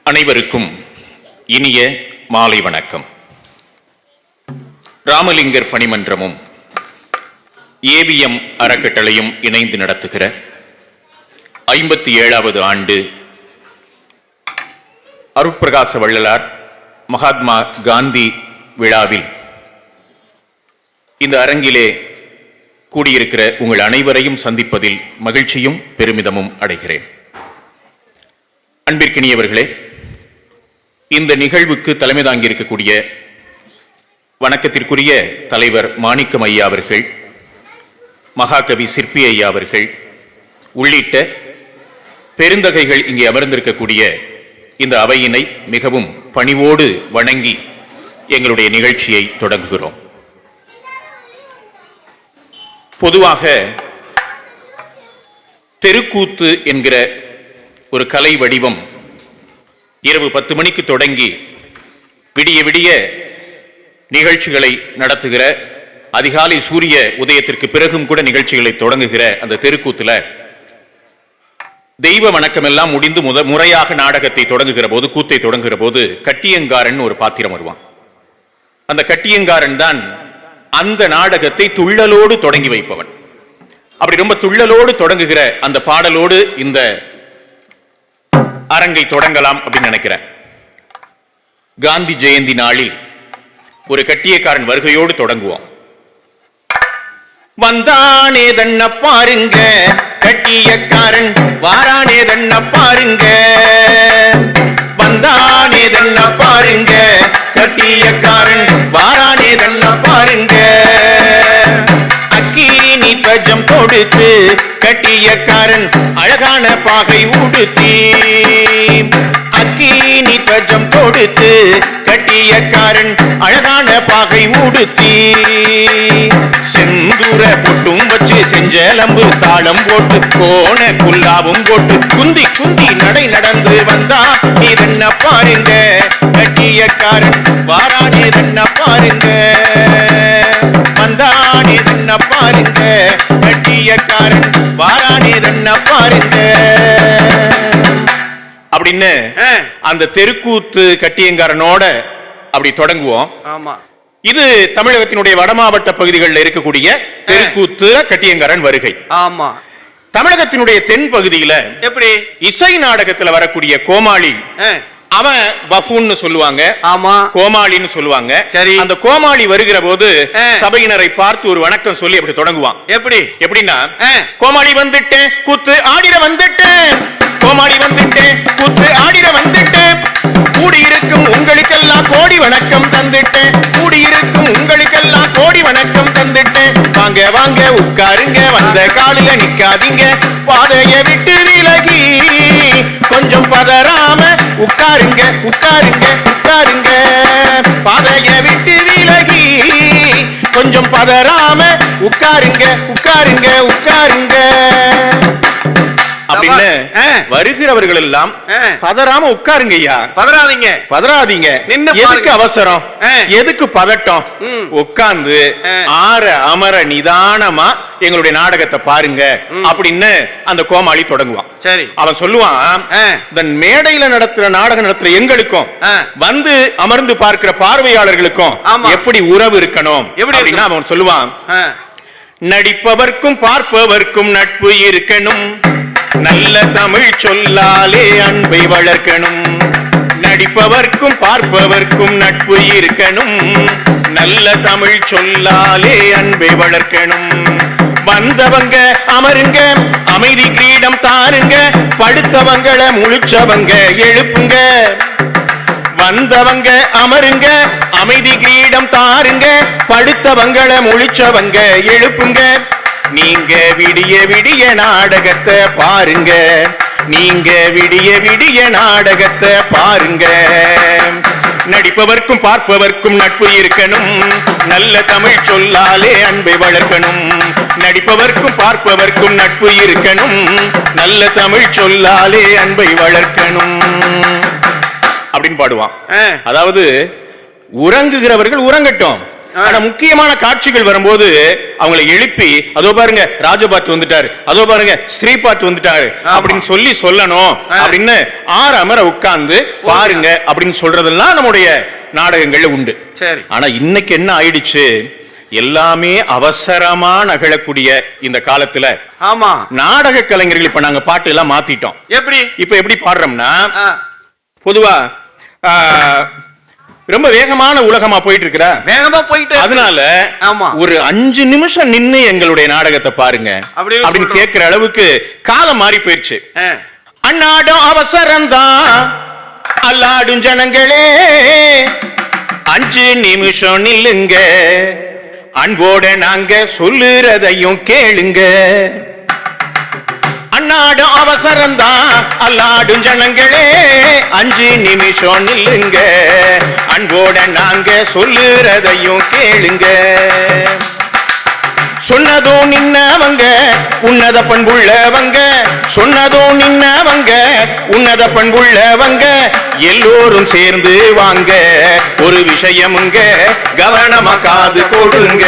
அனைவருக்கும் இனிய மாலை வணக்கம். ராமலிங்கர் பணிமன்றமும் ஏவிஎம் அறக்கட்டளையும் இணைந்து நடத்துகிற 57வது ஆண்டு அருட்பிரகாச வள்ளலார் மகாத்மா காந்தி விழாவில் இந்த அரங்கிலே கூடியிருக்கிற உங்கள் அனைவரையும் சந்திப்பதில் மகிழ்ச்சியும் பெருமிதமும் அடைகிறேன். அன்பிற்கினியவர்களே, இந்த நிகழ்வுக்கு தலைமை தாங்கியிருக்கக்கூடிய வணக்கத்திற்குரிய தலைவர் மாணிக்கம் ஐயா அவர்கள், மகாகவி சிற்பி ஐயா அவர்கள் உள்ளிட்ட பெருந்தகைகள் இங்கே அமர்ந்திருக்கக்கூடிய இந்த அவையினை மிகவும் பணிவோடு வணங்கி எங்களுடைய நிகழ்ச்சியை தொடங்குகிறோம். பொதுவாக தெருக்கூத்து என்கிற ஒரு கலை வடிவம் இரவு 10 மணிக்கு தொடங்கி விடிய விடிய நிகழ்ச்சிகளை நடத்துகிற, அதிகாலை சூரிய உதயத்திற்கு பிறகும் கூட நிகழ்ச்சிகளை தொடங்குகிற அந்த தெருக்கூத்துல தெய்வ வணக்கம் எல்லாம் முடிந்து முறையாக நாடகத்தை தொடங்குகிற போது, கூத்தை தொடங்குகிற போது கட்டியங்காரன் ஒரு பாத்திரம் வருவான். அந்த கட்டியங்காரன் தான் அந்த நாடகத்தை துள்ளலோடு தொடங்கி வைப்பவன். அப்படி ரொம்ப துள்ளலோடு தொடங்குகிற அந்த பாடலோடு இந்த அரங்கை தொடங்கலாம் அப்படின்னு நினைக்கிறேன். காந்தி ஜெயந்தி நாளில் ஒரு கட்டியக்காரன் வருகையோடு தொடங்குவோம். வந்தானே தன்ன பாருங்க கட்டியக்காரன், வாரானே தன்ன பாருங்க. வந்தானே தன்ன பாருங்க கட்டியக்காரன், வாரானே தன்ன பாருங்க. அக்கீனி துவஜம் கொடுத்து கட்டியக்காரன் அழகான பாகை உடுத்தி, அக்கீனி துவஜம் கொடுத்து கட்டியக்காரன் அழகான பாகை உடுத்தி, செந்தூர பொட்டும் வச்சு செஞ்சலம்பு தாளம் போட்டு கோண குல்லாவும் போட்டு குந்தி குந்தி நடை நடந்து வந்தா நீ தன்ன பாருங்க கட்டியக்காரன், வாரானே தன்ன பாருங்க. வந்தானே தன்ன பாருங்க கட்டியக்காரன், வாரானே தன்ன பாருங்க அப்படின்னு அந்த தெருக்கூத்து கட்டியங்காரனோட அப்படி தொடங்குவோம். ஆமா, இது தமிழகத்தினுடைய வடமாவட்ட பகுதிகளில் இருக்கக்கூடிய தெருக்கூத்து கட்டியங்காரன் வருகை. ஆமா, தமிழகத்தினுடைய தென் பகுதியில எப்படி இசை நாடகத்துல வரக்கூடிய கோமாளி, அவன் பஃபூன்னு சொல்லுவாங்க, ஆமா கோமாளின்னு சொல்லுவாங்க. சரி, அந்த கோமாளி வருகிற போது சபையினரை பார்த்து ஒரு வணக்கம் சொல்லி அப்படி தொடங்குவான். எப்படின்னா, கோமாளி வந்துட்டேன் கூத்து ஆடிட வந்துட்டேன், கோமாளி வந்துட்டேன் கூத்து ஆடிட வந்துட்டேன், கூடியிருக்கும் உங்களுக்கெல்லாம் கோடி வணக்கம் தந்துட்டேன், கூடியிருக்கும் உங்களுக்கெல்லாம் கோடி வணக்கம் தந்துட்டேன். வாங்க வாங்க உட்காருங்க, வந்த காலில நிக்காதீங்க, பாதைய விட்டு விலகி கொஞ்சம் பதறாம உட்காருங்க உட்காருங்க உட்காருங்க, பாதைய விட்டு விலகி கொஞ்சம் பதறாம உட்காருங்க உட்காருங்க உட்காருங்க அப்படின்னு வருகிறவர்கள் எல்லாம் பதறாம உட்காருங்க ஐயா, பதறாதீங்க பதறாதீங்க, எதுக்கு அவசரம், எதுக்கு பதட்டம், உட்கார்ந்து ஆற அமர நிதானமா எங்களுடைய நாடகத்தை பாருங்க அப்படின்னு அந்த கோமாளி தொடங்குவான். சரி, அவன் சொல்லுவான், தன் மேடையில நடத்துற நாடகம் நடத்துற எங்களுக்கும் வந்து அமர்ந்து பார்க்கிற பார்வையாளர்களுக்கும் எப்படி உறவு இருக்கணும் அப்படின்னா அவன் சொல்லுவான், நடிப்பவர்க்கும் பார்ப்பவர்க்கும் நட்பு இருக்கணும், நல்ல தமிழ் சொல்லாலே அன்பை வளர்க்கணும், நடிப்பவர்க்கும் பார்ப்பவர்க்கும் நட்பு இருக்கணும், நல்ல தமிழ் சொல்லாலே அன்பை வளர்க்கணும். வந்தவங்க அமருங்க, அமைதி கிரீடம் தாருங்க, படுத்தவங்களை முழிச்சவங்க எழுப்புங்க. வந்தவங்க அமருங்க, அமைதி கிரீடம் தாருங்க, படுத்தவங்களை முழிச்சவங்க எழுப்புங்க. நீங்க விடிய விடிய நாடகத்தை பாருங்க, நீங்க விடிய விடிய நாடகத்தை பாருங்க. நடிப்பவர்க்கும் பார்ப்பவர்க்கும் நட்பு இருக்கணும், நல்ல தமிழ் சொல்லாலே அன்பை வளர்க்கணும், நடிப்பவர்க்கும் பார்ப்பவர்க்கும் நட்பு இருக்கணும், நல்ல தமிழ் சொல்லாலே அன்பை வளர்க்கணும் அப்படின்னு பாடுவான். அதாவது உறங்குகிறவர்கள் உறங்கட்டும், ஆனா முக்கியமான காட்சிகள் வரும்போது அவங்களை எழுப்பி அதோ பாருங்க ராஜபாட்டு வந்துட்டாரு, அதோ பாருங்க ஸ்ரீபாட்டு வந்துட்டாரு அப்படின்னு சொல்லணும் அப்படின்னு அமர உட்கார்ந்து பாருங்க அப்படின்னு சொல்றதெல்லாம் நம்முடைய நாடகங்கள்ல உண்டு. சரி. ஆனா இன்னைக்கு என்ன ஆயிடுச்சு, எல்லாமே அவசரமா நகழக்கூடிய இந்த காலத்துல ஆமா நாடக கலைஞர்கள் இப்ப நாங்க பாட்டு எல்லாம் மாத்திட்டோம். எப்படி பாடுறோம்னா பொதுவா ரொம்ப வேகமான உலகமா போயிட்டு இருக்கிற அதனால ஒரு 5 நிமிஷம் நின்னு எங்களுடைய நாடகத்தை பாருங்க அப்படின்னு கேட்கிற அளவுக்கு காலம் மாறி போயிடுச்சு. அன்னாடும் அவசரம்தான் அல்லாடும் ஜனங்களே, 5 நிமிஷம் நில்லுங்க, அன்போட நாங்க சொல்லுறதையும் கேளுங்க. அன்னாடும் அவசரம்தான் அல்லாடும் ஜனங்களே, 5 நிமிஷம் நில்லுங்க, அன்போட நாங்க சொல்லுறதையும் கேளுங்க. சொன்னதோ நின்னவங்க உன்னத பண்புள்ளவங்க, சொன்னதோ நின்னவங்க உன்னத பண்புள்ளவங்க, எல்லோரும் சேர்ந்து வாங்க ஒரு விஷயமுங்க, கவனமா காது கொடுங்க.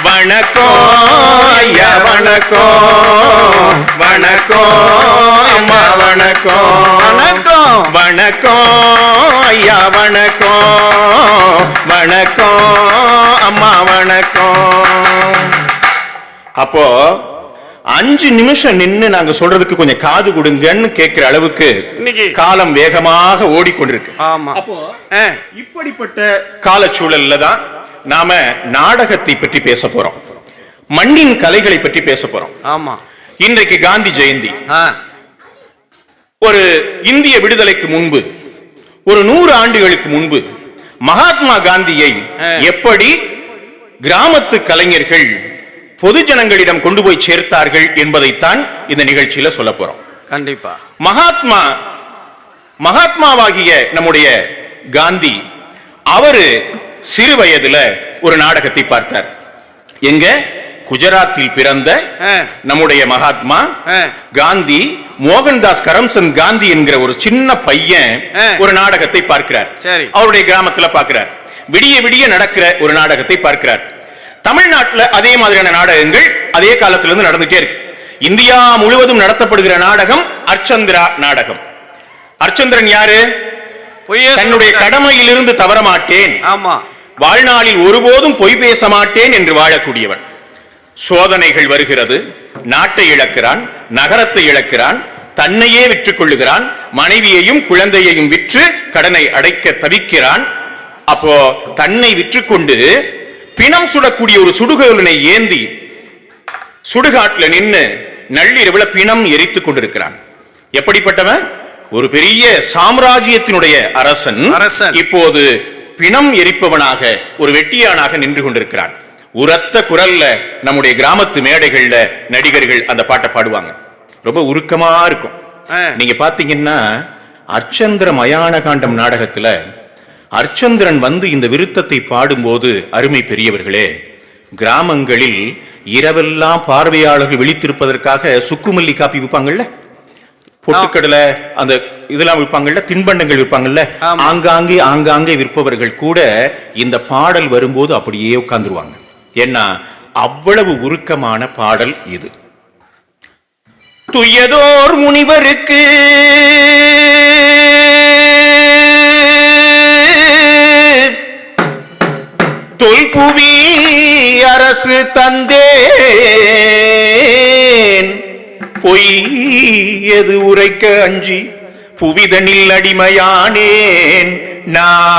வணக்கம் ஐயா வணக்கம், வணக்கம் அம்மா வணக்கம், வணக்கம் வணக்கம் ஐயா வணக்கம், வணக்கம் அம்மா வணக்கம். அப்போ 5 நிமிஷம் நின்னு நாங்க சொல்றதுக்கு கொஞ்சம் காது கொடுங்கன்னு கேட்கிற அளவுக்கு காலம் வேகமாக ஓடிக்கொண்டிருக்கு. அப்போ இப்படிப்பட்ட காலச்சூழல்ல தான் நாம நாடகத்தை பற்றி பேச போறோம், மண்ணின் கலைகளை பற்றி பேச போறோம். ஆமா, இன்றைக்கு காந்தி ஜெயந்தி. ஒரு இந்திய விடுதலைக்கு முன்பு, ஒரு 100 ஆண்டுகளுக்கு முன்பு மகாத்மா காந்தியை எப்படி கிராமத்து கலைஞர்கள் பொது ஜனங்களிடம் கொண்டு போய் சேர்த்தார்கள் என்பதைத்தான் இந்த நிகழ்ச்சியில சொல்ல போறோம். கண்டிப்பா மகாத்மாவாகிய நம்முடைய காந்தி அவரு சிறு வயதுல ஒரு நாடகத்தை பார்த்தார். எங்க குஜராத்தில் பிறந்த நம்முடைய மகாத்மா காந்தி மோகன்தாஸ் கரம்சந்த் காந்தி என்கிற ஒரு சின்ன பையன் ஒரு நாடகத்தை பார்க்கிறார். அவருடைய கிராமத்துல பார்க்கிறார். விடிய விடிய நடக்கிற ஒரு நாடகத்தை பார்க்கிறார். தமிழ்நாட்டில் அதே மாதிரியான நாடகங்கள் அதே காலத்திலிருந்து நடந்துட்டே இருக்கு. இந்தியா முழுவதும் நடத்தப்படுகிற நாடகம் அர்ச்சந்திரா நாடகம். அர்ச்சந்திரன் யாரு? தன்னுடைய கடமையிலிருந்து தவற மாட்டேன், வாழ்நாளில் ஒருபோதும் பொய் பேச மாட்டேன் என்று வாழக்கூடியவன். சோதனைகள் வருகிறது, நாட்டை இழக்கிறான், நகரத்தை இழக்கிறான், தன்னையே விற்றுக் கொள்ளுகிறான், மனைவியையும் குழந்தையையும் விற்று கடனை அடைக்க தவிக்கிறான். அப்போ தன்னை விற்றுக்கொண்டு பிணம் சுடக்கூடிய ஒரு சுடுகோலினை ஏந்தி சுடுகாட்டுல நின்று நள்ளிரவுல பிணம் எரித்துக் கொண்டிருக்கிறான். எப்படிப்பட்டவன்? ஒரு பெரிய சாம்ராஜ்யத்தினுடைய அரசன் இப்போது பிணம் எரிப்பவனாக ஒரு வெட்டியானாக நின்று கொண்டிருக்கிறான். உரத்த குரல்ல நம்முடைய கிராமத்து மேடைகள்ல நடிகர்கள் அந்த பாட்டை பாடுவாங்க. ரொம்ப உருக்கமா இருக்கும். நீங்க பாத்தீங்கன்னா அர்ச்சந்திர மயான காண்டம் நாடகத்துல அர்ச்சந்திரன் வந்து இந்த விருத்தத்தை பாடும்போது, அருமை பெரியவர்களே, கிராமங்களில் இரவெல்லாம் பார்வையாளர்கள் விழித்திருப்பதற்காக சுக்குமல்லி காப்பி விற்பாங்கல்ல, பொட்டுக்கடலை அந்த இதெல்லாம் விற்பாங்கல்ல, தின்பண்டங்கள் விற்பாங்கல்ல, ஆங்காங்கே விற்பவர்கள் கூட இந்த பாடல் வரும்போது அப்படியே உட்கார்ந்துருவாங்க. ஏன்னா அவ்வளவு உருக்கமான பாடல் இது. துயதோர் முனிவருக்கு தொல்புவி அரசு தந்தேன், பொய்யது உரைக்க அஞ்சி புவிதனில் அடிமையானேன் நான்.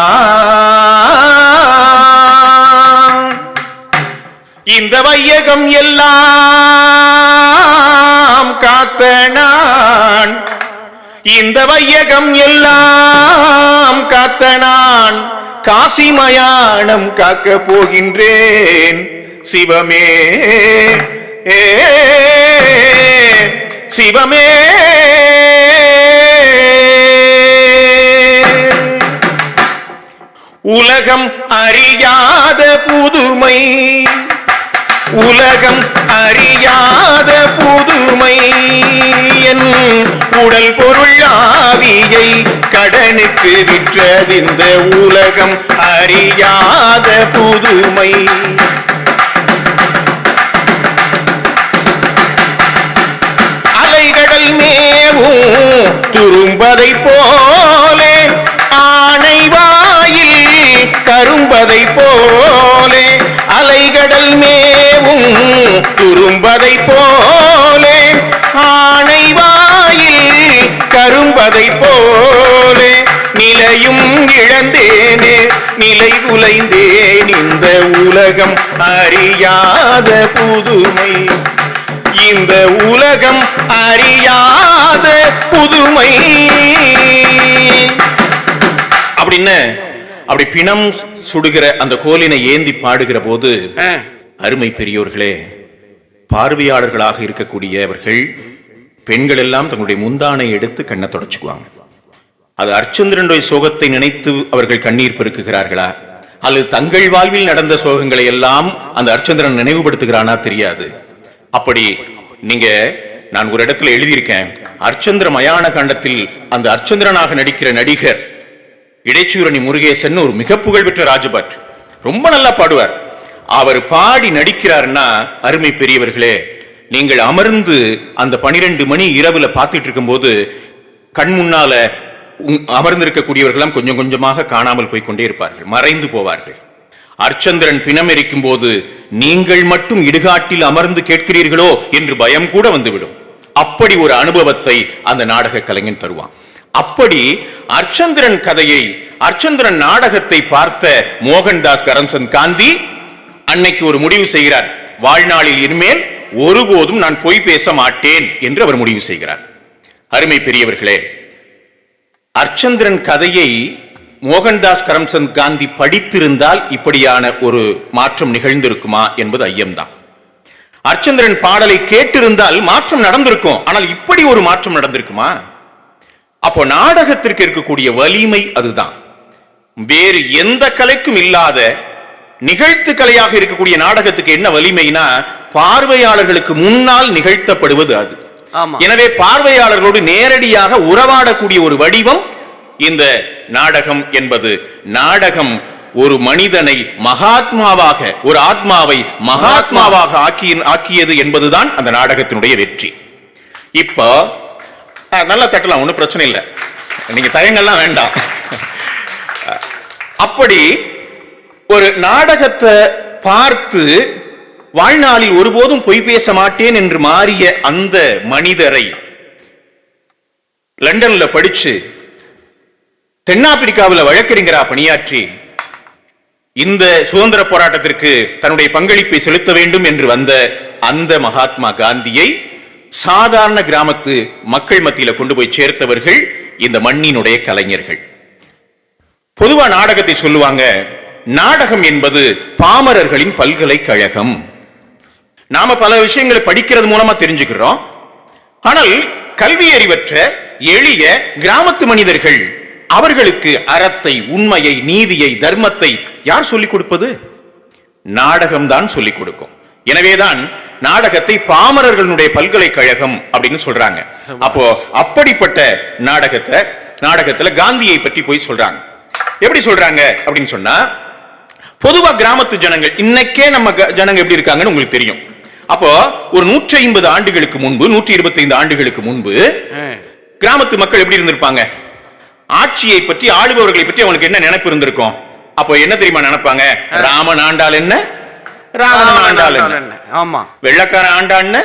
இந்த வையகம் எல்லாம் காத்த நான், இந்த வையகம் எல்லாம் காத்த நான், காசி மயானம் காக்க போகின்றேன் சிவமே சிவமே. உலகம் அறியாத புதுமை உலகம் அறியாத புதுமை என் உடல் பொருள் ஆவியை கடனுக்கு விற்றதிந்த உலகம் அறியாத புதுமை. அலைகடல் மேவும் துரும்பதை போலே ஆனை வாயில் கரும்பதை போலே அலைகடல் மேவும் துரும்பதை போலே ஆனை வாயில் கரும்பதை போலே நிலையும் இழந்தேனே நிலை குலைந்தேன் இந்த உலகம் அறியாத புதுமை. இந்த உலகம் அறியாத புதுமை அப்படின்னு அப்படி பிணம் சுடுகிற அந்த கோலினை ஏந்தி பாடுகிற போது அருமை பெரியோர்களே, பார்வையாளர்களாக இருக்கக்கூடியவர்கள் பெண்கள் எல்லாம் தங்களுடைய முந்தானை எடுத்து கண்ணை தொடச்சுக்குவாங்க. அது அர்ச்சந்திரனுடைய சோகத்தை நினைத்து அவர்கள் கண்ணீர் பெருக்குகிறார்களா அல்லது தங்கள் வாழ்வில் நடந்த சோகங்களை எல்லாம் அந்த அர்ச்சந்திரன் நினைவுபடுத்துகிறானா தெரியாது. அப்படி நீங்க நான் ஒரு இடத்துல எழுதியிருக்கேன், அர்ச்சந்திர மயான காண்டத்தில் அந்த அர்ச்சந்திரனாக நடிக்கிற நடிகர் இடைச்சூரணி முருகேசன் ஒரு மிக புகழ்பெற்ற ராஜபட், ரொம்ப நல்லா பாடுவார். அவர் பாடி நடிக்கிறார்னா அருமை பெரியவர்களே, நீங்கள் அமர்ந்து அந்த 12 மணி இரவுல பார்த்துட்டு இருக்கும் போது கண் முன்னால அமர்ந்திருக்கக்கூடியவர்களாம் கொஞ்சம் கொஞ்சமாக காணாமல் போய்கொண்டே இருப்பார்கள், மறைந்து போவார்கள். அர்ச்சந்திரன் பிணம் எரிக்கும் போது நீங்கள் மட்டும் இடுகாட்டில் அமர்ந்து கேட்கிறீர்களோ என்று பயம் கூட வந்துவிடும். அப்படி ஒரு அனுபவத்தை அந்த நாடக கலைஞன் தருவான். அப்படி அர்ச்சந்திரன் கதையை, அர்ச்சந்திரன் நாடகத்தை பார்த்த மோகன்தாஸ் கரம்சந்த் காந்தி அன்னைக்கு ஒரு முடிவு செய்கிறார், வாழ்நாளில் இனிமேல் ஒருபோதும் நான் பொய் பேச மாட்டேன் என்று அவர் முடிவு செய்கிறார். அருமை பெரியவர்களே, அர்ச்சந்திரன் கதையை மோகன்தாஸ் கரம்சந்த் காந்தி படித்திருந்தால் இப்படியான ஒரு மாற்றம் நிகழ்ந்திருக்குமா என்பது ஐயம்தான். அர்ச்சந்திரன் பாடலை கேட்டிருந்தால் மாற்றம் நடந்திருக்கும், ஆனால் இப்படி ஒரு மாற்றம் நடந்திருக்குமா? அப்போ நாடகத்திற்கு இருக்கக்கூடிய வலிமை அதுதான். வேறு எந்த கலைக்கும் இல்லாத நிகழ்த்து கலையாக இருக்கக்கூடிய நாடகத்துக்கு என்ன வலிமைனா, பார்வையாளர்களுக்கு முன்னால் நிகழ்த்தப்படுவது அது. எனவே பார்வையாளர்களோடு நேரடியாக உறவாடக்கூடிய ஒரு வடிவம் இந்த நாடகம் என்பது. நாடகம் ஒரு மனிதனை மகாத்மாவாக, ஒரு ஆத்மாவை மகாத்மாவாக ஆக்கியது என்பதுதான் அந்த நாடகத்தினுடைய வெற்றி. இப்போ நல்லா தட்டலாம், ஒன்றும் பிரச்சனை இல்லை, நீங்க தயங்கள்லாம் வேண்டாம். அப்படி ஒரு நாடகத்தை பார்த்து வாழ்நாளில் ஒருபோதும் பொய் பேச மாட்டேன் என்று மாறிய அந்த மனிதரை லண்டன்ல படிச்சு தென்னாப்பிரிக்காவில் வழக்கறிஞரா பணியாற்றி இந்த சுதந்திர போராட்டத்திற்கு தன்னுடைய பங்களிப்பை செலுத்த வேண்டும் என்று வந்த அந்த மகாத்மா காந்தியை சாதாரண கிராமத்து மக்கள் மத்தியில கொண்டு போய் சேர்த்தவர்கள் இந்த மண்ணினுடைய கலைஞர்கள். பொதுவா நாடகத்தை சொல்லுவாங்க, நாடகம் என்பது பாமரர்களின் பல்கலைக்கழகம். நாம பல விஷயங்களை படிக்கிறது மூலமா தெரிஞ்சுக்கிறோம். ஆனால் கல்வி அறிவற்ற எளிய கிராமத்து மனிதர்கள், அவர்களுக்கு அறத்தை, உண்மையை, நீதியை, தர்மத்தை யார் சொல்லிக் கொடுப்பது? நாடகம்தான் சொல்லிக் கொடுக்கும். எனவேதான் நாடகத்தை பாமரர்களுடைய பல்கலைக்கழகம் அப்படின்னு சொல்றாங்க. அப்போ அப்படிப்பட்ட நாடகத்துல காந்தியை பற்றி போய் சொல்றாங்க. எப்படி சொல்றாங்க அப்படின்னு சொன்னா, பொதுவா கிராமத்து ஜனங்கள், இன்னைக்கே நம்ம ஜனங்க எப்படி இருக்காங்கன்னு உங்களுக்கு தெரியும். அப்போ ஒரு 150 ஆண்டுகளுக்கு முன்பு, 125 ஆண்டுகளுக்கு முன்பு கிராமத்து மக்கள் எப்படி இருந்திருப்பாங்க? ஆட்சியை பற்றி, ஆளுபவர்களை பற்றி அவங்களுக்கு என்ன நினைப்பு இருந்திருக்கும்? அப்போ என்ன தெரியுமா நினைப்பாங்க? ராமன் ஆண்டாள் என்ன, ராவணன் ஆண்டாள் என்ன, ஆமா, வெள்ளக்காரன் ஆண்டான்னு,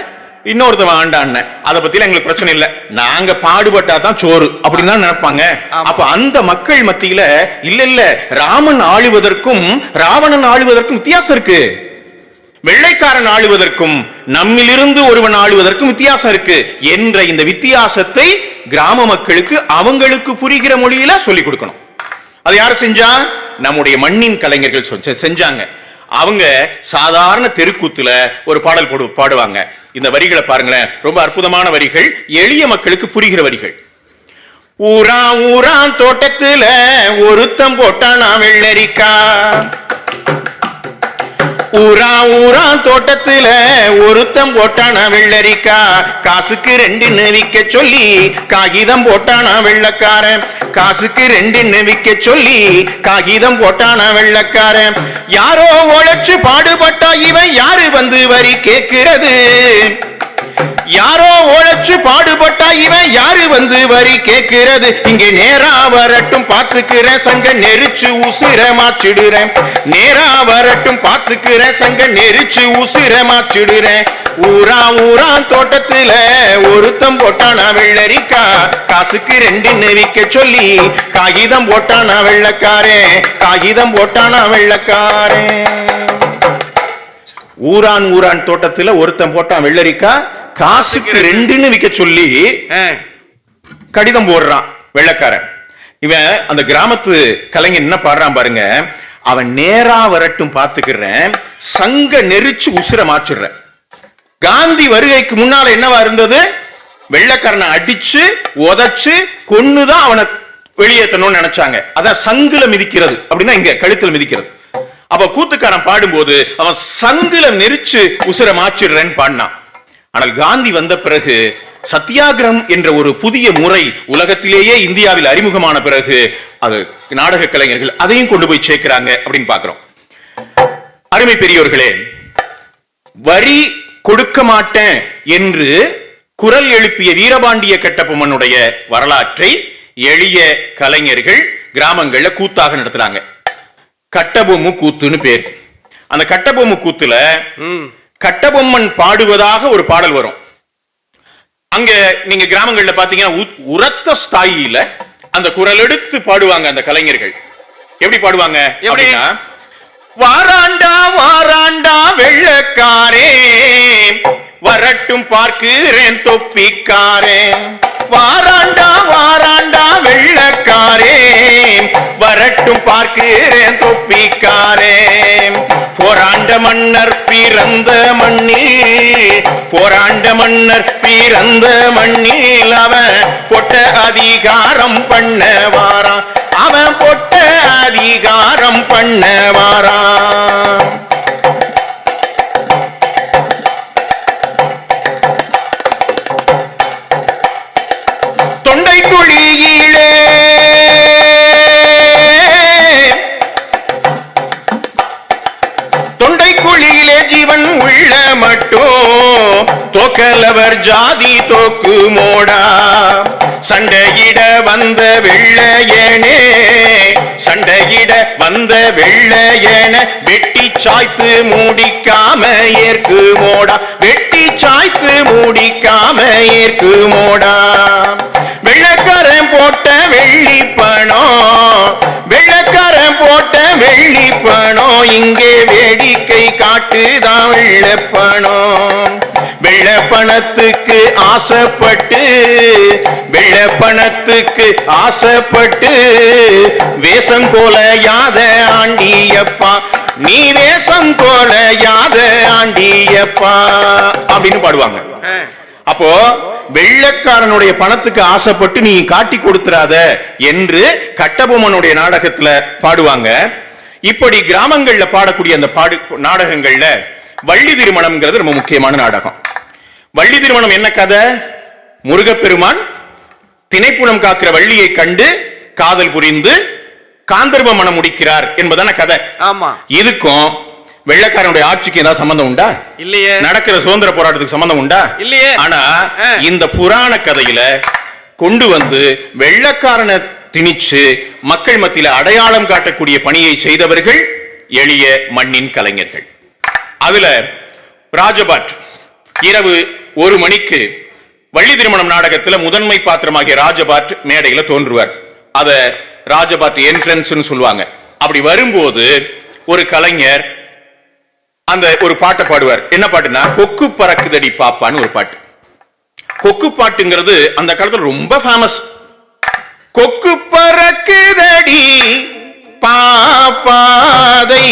இன்னொருத்தவன் ஆண்டான்னு, அதை பத்தி எங்களுக்கு பிரச்சனை இல்லை, நாங்க பாடுபட்டா தான் சோறு அப்படின்னு தான் நினைப்பாங்க. அப்ப அந்த மக்கள் மத்தியில இல்ல இல்ல, ராமன் ஆளுவதற்கும் ராவணன் ஆளுவதற்கும் வித்தியாசம் இருக்கு, வெள்ளைக்காரன் ஆளுவதற்கும் நம்மிலிருந்து ஒருவன் ஆளுவதற்கும் வித்தியாசம் இருக்கு என்ற இந்த வித்தியாசத்தை கிராம மக்களுக்கு அவங்களுக்கு புரிகிற மொழியில சொல்லிக் கொடுக்கணும். அது யாரு செஞ்சா? நம்முடைய மண்ணின் கலைஞர்கள் செஞ்சாங்க. அவங்க சாதாரண தெருக்கூத்துல ஒரு பாடல் பாடுவாங்க. இந்த வரிகளை பாருங்களேன், ரொம்ப அற்புதமான வரிகள், எளிய மக்களுக்கு புரிகிற வரிகள். ஊரா ஊரா தோட்டத்துல ஒருத்தம் போட்டானா வெள்ளரிக்கா, ஊரா ஊரா தோட்டத்துல ஒருத்தம் போட்டானா வெள்ளரிக்கா, காசுக்கு 2 விக்க சொல்லி காகிதம் போட்டானா வெள்ளக்காரன், காசுக்கு 2 விக்க சொல்லி காகிதம் போட்டானா வெள்ளக்காரன். யாரோ உழைச்சு பாடுபட்டா இவன் யாரு வந்து வரி கேட்கிறது, யாரோ உழைச்சு பாடுபட்டா இவன் யாரு வந்து வரி கேட்கிறது. இங்கே நேரா வரட்டும் பாத்துக்கிறேன் சங்க நெரிச்சு உசுர மாச்சிடுறேன், நேரா வரட்டும் பாத்துக்கிறேன் சங்க நெரிச்சு உசுர மாச்சிடுறேன். ஊரா ஊரா தோட்டத்துல ஒருத்தம் போட்டானா வெள்ளரிக்கா, காசுக்கு 2 விக்க சொல்லி காகிதம் போட்டானா வெள்ளக்காரன், காகிதம் போட்டானா வெள்ளக்காரன். ஊரான் ஊரான் தோட்டத்துல ஒருத்தன் போட்டான் வெள்ளரிக்கா, காசுக்கு 2 விக்க சொல்லி கடிதம் போடுறான் வெள்ளக்காரன். இவன் அந்த கிராமத்து கலைஞன் என்ன பாடுறான் பாருங்க, அவன் நேரா வரட்டும் பாத்துக்கிறேன் சங்க நெரிச்சு உசுர மாச்சிடுறேன். காந்தி வருகைக்கு முன்னால என்னவா இருந்தது, வெள்ளக்காரனை அடிச்சு உதைச்சு கொன்னுதான் அவனை வெளியேற்றணும்னு நினைச்சாங்க. அதான் சங்குல மிதிக்கிறது அப்படின்னா இங்க கழுத்துல மிதிக்கிறது. அப்ப கூத்துக்காரன் பாடும்போது அவன் சங்குல நெரிச்சு உசுர மாச்சிடுறேன்னு பாடினான். ஆனால் காந்தி வந்த பிறகு சத்தியாகிரகம் என்ற ஒரு புதிய முறை உலகத்திலேயே இந்தியாவில் அறிமுகமான பிறகு அது நாடக கலைஞர்கள் அதையும் கொண்டு போய் சேர்க்கிறாங்க அப்படின்னு பாக்குறோம். அருமை பெரியோர்களே, வரி கொடுக்க மாட்டேன் என்று குரல் எழுப்பிய வீரபாண்டிய கட்டபொம்மனுடைய வரலாற்றை எளிய கலைஞர்கள் கிராமங்கள்ல கூத்தாக நடத்துறாங்க. கட்டபொம்மு கூத்துன்னு பேர். அந்த கட்டபொம்மு கூத்துல கட்டபொம்மன் பாடுவதாக ஒரு பாடல் வரும். அங்க நீங்க கிராமங்கள்ல பாத்தீங்கன்னா உரத்த ஸ்தாயில அந்த குரல் எடுத்து பாடுவாங்க அந்த கலைஞர்கள். எப்படி பாடுவாங்க அப்படின்னா, வாராண்டா வாராண்டா வெள்ளக்காரே வரட்டும் பார்க்கிறேன் தொப்பிக்காரே, வாராண்டா வாராண்டா வெள்ளக்காரே வரட்டும் பார்க்கிறேன் தொப்பிக்காரே. போராண்ட மன்னர் பிறந்த மண்ணில், போராண்ட மன்னர் பிறந்த மண்ணில் அவன் பொட்ட அதிகாரம் பண்ண வாரான், அவன் பொட்ட அதிகாரம் பண்ண வாரான். தொண்டை குழியிலே ஜீவன் உள்ள மட்டும் தோக்கலவர் ஜாதி தோக்கு மோடா, சண்டையிட வந்த வெள்ளையனே, சண்டையிட வந்த வெள்ளையன வெட்டி சாய்த்து மூடிக்காம ஏற்கு மோடா, வெட்டி சாய்த்து மூடிக்காம ஏற்கு மோடா. வெள்ளக்காரன் போட்ட வெள்ளி பணம், வெள்ளக்காரன் போட்ட வெள்ளி பணம் இங்கே வேடிக்கை காட்டுதான் வெள்ளப்பணம். வெள்ளப்பணத்துக்கு ஆசைப்பட்டு, வெள்ளப்பணத்துக்கு ஆசைப்பட்டு வேஷம் கோலையாத ஆண்டியப்பா, நீ வேஷம் கோலையாத ஆண்டியப்பா அப்படின்னு பாடுவாங்க. அப்போ வெள்ளக்காரனுடைய பணத்துக்கு ஆசைப்பட்டு நீ காட்டி கொடுத்துறாத என்று கட்டபொம்மனுடைய நாடகத்துல பாடுவாங்க. இப்படி கிராமங்கள்ல பாடக்கூடிய அந்த நாடகங்கள்ல வள்ளி திருமணம்ங்கிறது ரொம்ப முக்கியமான நாடகம். வள்ளி திருமணம் என்ன கதை? முருகப்பெருமான் திணைப்புணம் காக்கிற வள்ளியை கண்டு காதல் புரிந்து காந்தர்வ மனம் முடிக்கிறார் என்பதான கதை. ஆமா. இதுக்கும் வெள்ளக்காரனுடைய ஆட்சிக்கு ஏதாவது சம்பந்தம் உண்டா? இல்லையே. நடக்கிற சுதந்திர போராட்டத்துக்கு சம்பந்தம் உண்டா? இல்லையே. ஆனா இந்த புராண கதையில கொண்டு வந்து வெள்ளக்காரனை திணிச்சு மக்கள் மத்தியில அடையாளம் காட்டக்கூடிய பணியை செய்தவர்கள் எளிய மண்ணின் கலைஞர்கள். அதுல ராஜபாட் இரவு 1 மணிக்கு வள்ளி திருமணம் நாடகத்துல முதன்மை பாத்திரமாகிய ராஜபாட் மேடையில தோன்றுவார். அத ராஜபாட் என்ட்ரன்ஸ் சொல்லுவாங்க. அப்படி வரும்போது ஒரு கலைஞர் அந்த ஒரு பாட்டை பாடுவார். என்ன பாட்டுனா, கொக்கு பறக்குதடி பாப்பான்னு ஒரு பாட்டு. கொக்கு பாட்டுங்கிறது அந்த காலத்துல ரொம்ப ஃபேமஸ். கொக்கு பறக்குதடி பாப்பாதை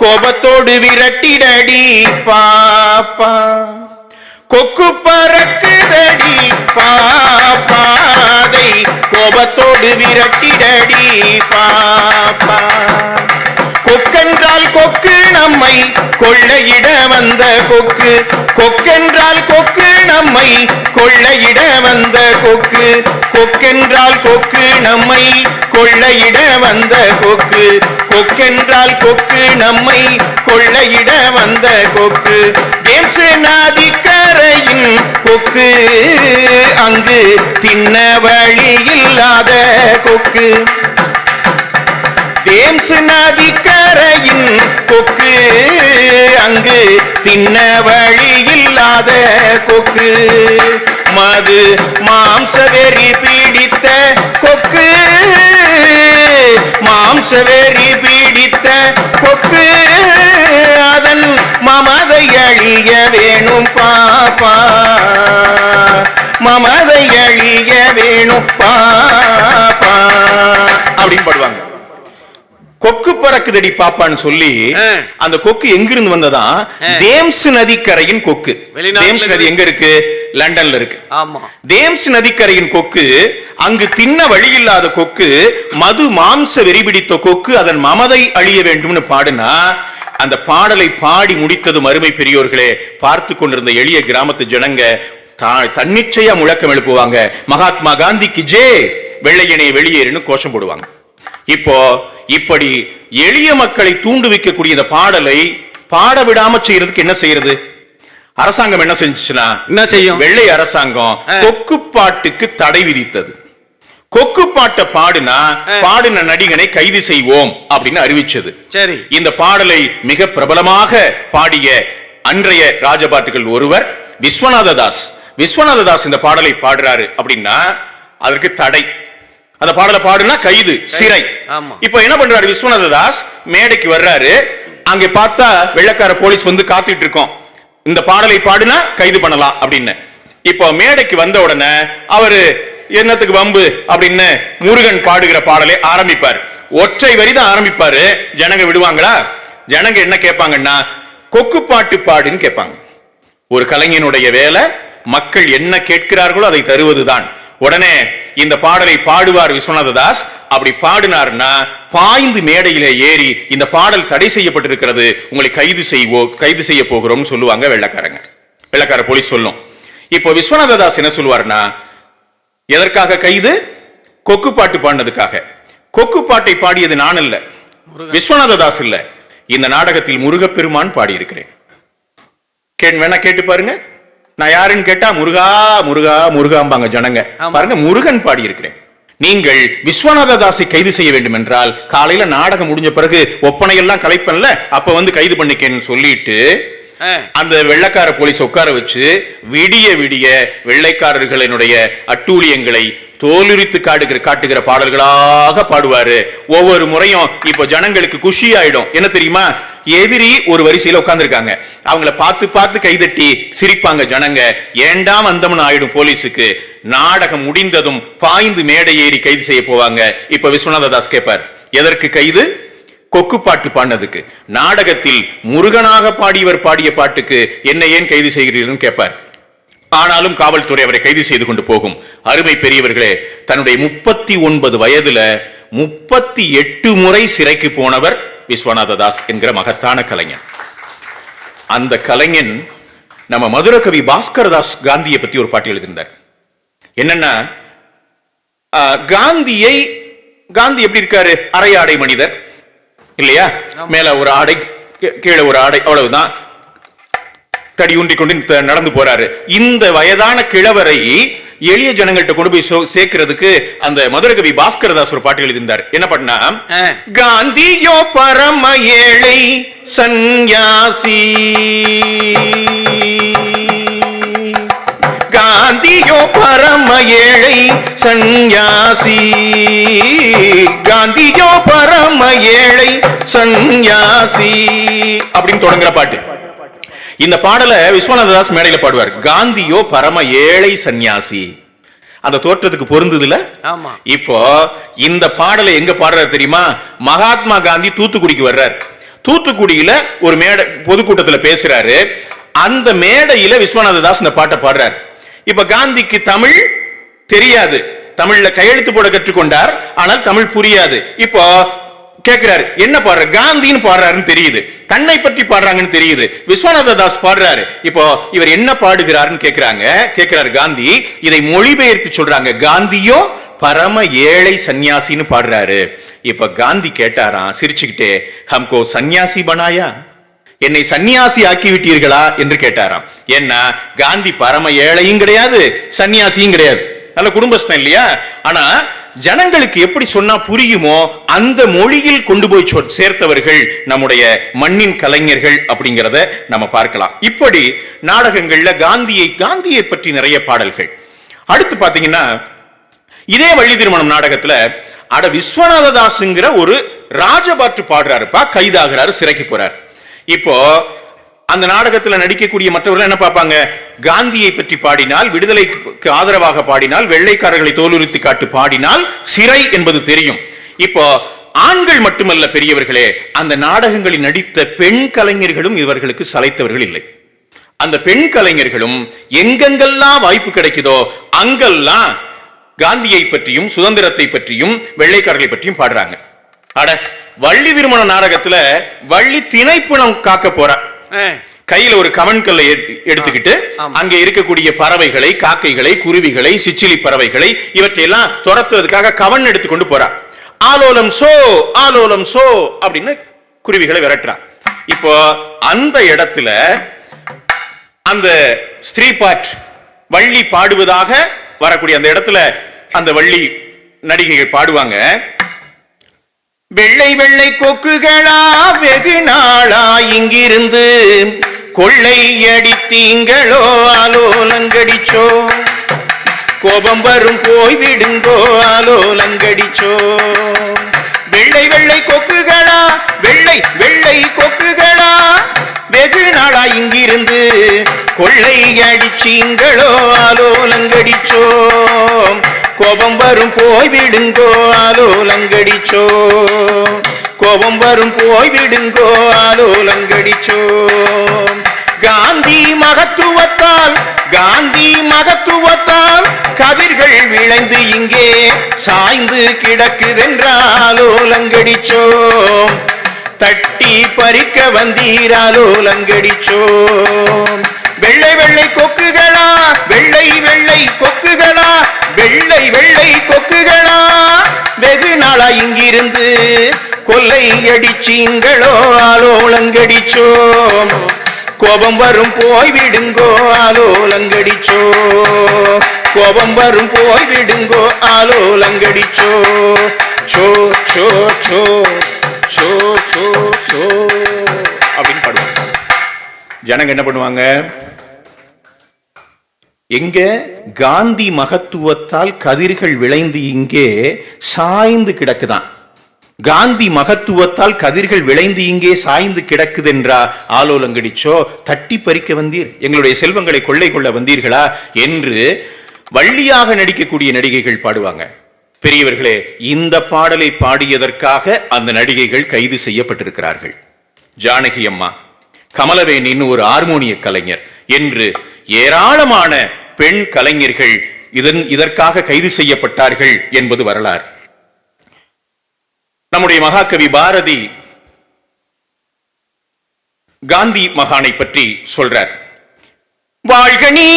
கோபத்தோடு விரட்டிடடி பாப்பா, கொக்கு பறக்குதடி பாப்பாதை கோபத்தோடு விரட்டிடடி பாப்பா, கொக்கென்றால் கொக்கு நம்மை கொள்ளையிட வந்த கொக்கு, கொக்கென்றால் கொக்கு நம்மை கொள்ளையிட வந்த கொக்கு, கொக்கென்றால் கொக்கு நம்மை கொள்ளையிட வந்த கொக்கு, கொக்கென்றால் கொக்கு நம்மை கொள்ளையிட வந்த கொக்கு, தேம்ஸ் நதிக்கரையின் கொக்கு அங்கு தின்ன வழி இல்லாத கொக்கு, தேம்ஸ் நதிக்கரையின் கொக்கு அங்கு தின்ன வழி இல்லாத கொக்கு, மது மாம்சவெறி பீடித்த கொக்கு, மாம்சவெறி பீடித்த கொக்கு, அதன் மமதை அழிய வேணும் பாப்பா, மமதை அழிய வேணும் பாப்பா அப்படின்னு பாடுவாங்க. கொக்கு பறக்குதடி பாப்பான்னு சொல்லி அந்த கொக்கு எங்கிருந்து வந்ததா? தேம்ஸ் நதிக்கரையின் கொக்கு. தேம்ஸ் நதி எங்க இருக்கு? லண்டன்ல இருக்கு. தேம்ஸ் நதிக்கரையின் கொக்கு அங்கு தின்ன வழி இல்லாத கொக்கு, மது மாம்ச வெறி பிடித்த கொக்கு, அதன் மமதை அழிய வேண்டும்னு பாடுனா, அந்த பாடலை பாடி முடித்தது அருமை பெரியோர்களே, பார்த்து கொண்டிருந்த எளிய கிராமத்து ஜனங்க தன்னிச்சையா முழக்கம் எழுப்புவாங்க, மகாத்மா காந்திக்கு ஜே, வெள்ளையனே வெளியேறுன்னு கோஷம் போடுவாங்க. இப்போ இப்படி எளிய மக்களை தூண்டுவிக்கக்கூடிய இந்த பாடலை பாட விடாம செய்யறதுக்கு என்ன செய்யறது? அரசாங்கம் என்ன செஞ்சுச்சுன்னா, என்ன செய்யும்? வெள்ளை அரசாங்கம் கொக்கு பாட்டுக்கு தடை விதித்தது. கொக்கு பாட்டை பாடினா பாடின நடிகனை கைது செய்வோம் அப்படின்னு அறிவிச்சது. சரி, இந்த பாடலை மிக பிரபலமாக பாடிய அன்றைய ராஜபாட்டுகள் ஒருவர் விஸ்வநாத தாஸ். விஸ்வநாத தாஸ் இந்த பாடலை பாடுறாரு அப்படின்னா அதற்கு தடை. அந்த பாடலை பாடுனா கைது, சிறை. இப்ப என்ன பண்றாரு விஸ்வநாத தாஸ்? மேடைக்கு வர்றாரு. அங்க பார்த்தா வெள்ளக்கார போலீஸ் வந்து காத்துட்டு இருக்கோம், இந்த பாடலை பாடுனா கைது பண்ணலாம் அப்படின்னு. இப்போ மேடைக்கு வந்த உடனே அவரு என்னத்துக்கு வம்பு அப்படின்னு முருகன் பாடுகிற பாடலை ஆரம்பிப்பார். ஒற்றை வரிதான் ஆரம்பிப்பாரு. ஜனங்க விடுவாங்களா? ஜனங்க என்ன கேட்பாங்கன்னா, கொக்கு பாட்டு பாடுன்னு கேட்பாங்க. ஒரு கலைஞனுடைய வேலை மக்கள் என்ன கேட்கிறார்களோ அதை தருவதுதான். உடனே இந்த பாடலை பாடுவார் விஸ்வநாத தாஸ். அப்படி பாடினார்னா பாய்ந்து மேடையிலே ஏறி இந்த பாடல் தடை செய்யப்பட்டிருக்கிறது, உங்களை கைது செய்ய போகிறோம் சொல்லுவாங்க வெள்ளக்காரங்க. வெள்ளக்கார போலீஸ் சொல்லும். இப்போ விஸ்வநாத தாஸ் என்ன சொல்லுவார்னா, எதற்காக கைது? கொக்கு பாட்டு பாடினதுக்காக. கொக்கு பாட்டை பாடியது நான் இல்ல, விஸ்வநாத தாஸ் இல்ல, இந்த நாடகத்தில் முருகப்பெருமான் பாடி இருக்கிறேன். வேணா கேட்டு பாருங்க. நான் யாருன்னு கேட்டா முருகா முருகா முருகாம்பாங்க ஜனங்க. பாருங்க, முருகன் பாடி இருக்கிறேன். நீங்கள் விஸ்வநாத தாஸை கைது செய்ய வேண்டும் என்றால் காலையில நாடகம் முடிஞ்ச பிறகு ஒப்பனையெல்லாம் கலைப்பன்ல, அப்ப வந்து கைது பண்ணிக்கன்னு சொல்லிட்டு அந்த வெள்ளைக்கார போலீஸ் உட்கார வச்சு விடிய விடிய வெள்ளைக்காரர்களினுடைய அட்டூழியங்களை தோலுரித்து காட்டுகிற பாடல்களாக பாடுவாரு. ஒவ்வொரு முறையும் இப்போ ஜனங்களுக்கு குஷி ஆயிடும். என்ன தெரியுமா? எதிரி ஒரு வரிசையில உட்கார்ந்துருக்காங்க, அவங்கள பார்த்து பார்த்து கைதட்டி சிரிப்பாங்க ஜனங்க. ஏண்டாம் வந்தம்னு ஆயிடும் போலீஸுக்கு. நாடகம் முடிந்ததும் பாய்ந்து மேடை ஏறி கைது செய்ய போவாங்க. இப்ப விஸ்வநாத தாஸ் கேட்பார், எதற்கு கைது? கொக்கு பாட்டு பாடினதுக்கு. நாடகத்தில் முருகனாக பாடியவர் பாடிய பாட்டுக்கு என்ன ஏன் கைது செய்கிறீர்கள் கேட்பார். ஆனாலும் காவல்துறை அவரை கைது செய்து கொண்டு போகும். அருமை பெரியவர்களே, தன்னுடைய 39 வயதுல 38 முறை சிறைக்கு போனவர் விஸ்வநாத தாஸ் என்கிற மகத்தான கலைஞன். அந்த கலைஞன் நம்ம மதுரை கவி பாஸ்கர் தாஸ் காந்தியை பத்தி ஒரு பாட்டு எழுதியிருந்தார். என்னன்னா, காந்தி எப்படி இருக்காரு? அரை ஆடை மனிதர் இல்லையா? மேல ஒரு ஆடை, கீழே ஒரு ஆடை, அவ்வளவுதான். தடி ஊன்றி கொண்டு நடந்து போறாரு. இந்த வயதான கிழவரை எளிய ஜனங்கள்ட்ட கொண்டு போய் சேர்க்கிறதுக்கு அந்த மதுரை கவி பாஸ்கர் தாஸ் ஒரு பாட்டு எழுதியிருந்தார். என்ன பண்ணா, காந்தியோ பரம ஏழை சந்நியாசி, காந்தியோ பரம ஏழை சந்நியாசி, காந்தியோ பரம ஏழை சந்நியாசி அப்படின்னு தொடங்குற பாட்டு. இந்த பாடல விஸ்வநாத தாஸ் மேடையில பாடுவார். காந்தியோ பரம ஏழை சந்நியாசி. அந்த தோற்றத்துக்கு பொருந்ததுல. இப்போ இந்த பாடலை எங்க பாடுறாரு தெரியுமா? மகாத்மா காந்தி தூத்துக்குடிக்கு வர்றார். தூத்துக்குடியில ஒரு மேடை பொதுக்கூட்டத்தில் பேசுறாரு. அந்த மேடையில விஸ்வநாத தாஸ் இந்த பாட்டை பாடுறார். இப்ப காந்திக்கு தமிழ் தெரியாது, தமிழ்ல கையெழுத்து போட கற்றுக்கொண்டார், ஆனால் தமிழ் புரியாது. இப்போ கேட்கிறாரு, என்ன பாடுற? காந்தின்னு பாடுறாருன்னு தெரியுது, தன்னை பற்றி பாடுறாங்கன்னு தெரியுது, விஸ்வநாத தாஸ் பாடுறாரு. இப்போ இவர் என்ன பாடுகிறாருன்னு கேட்கிறாரு காந்தி. இதை மொழிபெயர்த்து சொல்றாங்க, காந்தியோ பரம ஏழை சன்னியாசின்னு பாடுறாரு. இப்ப காந்தி கேட்டாராம் சிரிச்சுக்கிட்டே, ஹம்கோ சன்னியாசி பனாயா, என்னை சன்னியாசி ஆக்கி விட்டீர்களா என்று கேட்டாராம். ஏன்னா காந்தி பரம ஏழையும் கிடையாது, சன்னியாசியும் கிடையாது, நல்ல குடும்பஸ்தன் இல்லையா? ஆனா ஜனங்களுக்கு எப்படி சொன்னா புரியுமோ அந்த மொழியில் கொண்டு போய் சேர்த்தவர்கள் நம்முடைய மண்ணின் கலைஞர்கள் அப்படிங்கிறத நம்ம பார்க்கலாம். இப்படி நாடகங்கள்ல காந்தியை பற்றி நிறைய பாடல்கள். அடுத்து பாத்தீங்கன்னா இதே வள்ளி திருமணம் நாடகத்துல விஸ்வநாத தாஸ்ங்கிற ஒரு ராஜபாட்டு பாடுறாருப்பா, கைதாகிறாரு, சிறைக்கு போறாரு. இப்போ அந்த நாடகத்தில் நடிக்கக்கூடிய மற்றவர்கள் என்ன பார்ப்பாங்க? காந்தியை பற்றி பாடினால், விடுதலைக்கு ஆதரவாக பாடினால், வெள்ளைக்காரர்களை தோலுரித்து காட்டு பாடினால் சிறை என்பது தெரியும். இப்போ ஆண்கள் மட்டுமல்ல பெரியவர்களே, அந்த நாடகங்களில் நடித்த பெண் கலைஞர்களும் இவர்களுக்கு சளைத்தவர்கள் இல்லை. அந்த பெண் கலைஞர்களும் எங்கெங்கெல்லாம் வாய்ப்பு கிடைக்குதோ அங்கெல்லாம் காந்தியை பற்றியும் சுதந்திரத்தை பற்றியும் வெள்ளைக்காரர்களை பற்றியும் பாடுறாங்க. அட வள்ளி திருமண நாடகத்துல வள்ளி திணைப்புணம் காக்க போற, கையில ஒரு கமன்கல்லை எடுத்துக்கிட்டு அங்க இருக்கக்கூடிய பறவைகளை, காக்கைகளை, குருவிகளை, சிச்சிலி பறவைகளை இவற்றையெல்லாம் துரத்துவதற்காக கவன் எடுத்துக்கொண்டு போறா. ஆலோலம் சோ ஆலோலம் சோ அப்படின்னு குருவிகளை விரட்டுறா. இப்போ அந்த இடத்துல அந்த ஸ்திரீ பாட் வள்ளி பாடுவதாக வரக்கூடிய அந்த இடத்துல அந்த வள்ளி நடிகைகள் பாடுவாங்க, வெள்ளை வெள்ளை கொக்குகளா வெகு நாளா இங்கிருந்து கொள்ளை அடித்தீங்களோ ஆலோலங்கடிச்சோ, கோபம் வரும் போய்விடுங்கோ ஆலோலங்கடிச்சோ. வெள்ளை வெள்ளை கொக்குகளா வெள்ளை வெள்ளை கொக்குகளா வெகு நாளா இங்கிருந்து கொள்ளை அடிச்சீங்களோ ஆலோலங்கடிச்சோ, கோபம் வரும் போய்விடுங்கோ ஆலோலங்கடிச்சோ, கோபம் வரும் போய்விடுங்கோ ஆலோலங்கடிச்சோ. காந்தி மகத்துவத்தால் கதிர்கள் விளைந்து இங்கே சாய்ந்து கிடக்குதென்றாலோலங்கடிச்சோ, தட்டி பறிக்க வந்தீராலோலங்கடிச்சோ. வெள்ளை வெள்ளை கொக்குகளா வெள்ளை வெள்ளை கொக்குகளா வெள்ளை வெள்ளை கொக்குகளா வெகு நாளா இங்கிருந்து கொல்லை அடிச்சீங்களோ ஆலோலங்கடிச்சோ, கோபம் வரும் போய்விடுங்கோ ஆலோலங்கடிச்சோ, கோபம் வரும் போய்விடுங்கோ ஆலோலங்கடிச்சோ. சோ சோ சோ சோ சோ சோ அப்படின்னு பாடுவாங்க. ஜனங்க என்ன பண்ணுவாங்க? எங்க காந்தி மகத்துவத்தால் கதிர்கள் விளைந்து இங்கே சாய்ந்து கிடக்குதான். காந்தி மகத்துவத்தால் கதிர்கள் விளைந்து இங்கே சாய்ந்து கிடக்குதென்றா ஆலோலங்கடிச்சோ, தட்டி பறிக்க வந்தீர், எங்களுடைய செல்வங்களை கொள்ளை கொள்ள வந்தீர்களா என்று வள்ளியாக நடிக்கக்கூடிய நடிகைகள் பாடுவாங்க. பெரியவர்களே, இந்த பாடலை பாடியதற்காக அந்த நடிகைகள் கைது செய்யப்பட்டிருக்கிறார்கள். ஜானகி அம்மா, கமலவேணின் ஒரு ஹார்மோனிய கலைஞர் என்று ஏராளமான பெண் கலைஞர்கள் இதற்காக கைது செய்யப்பட்டார்கள் என்பது வரலாறு. நம்முடைய மகாகவி பாரதி காந்தி மகானை பற்றி சொல்றார். வாழ்க நீ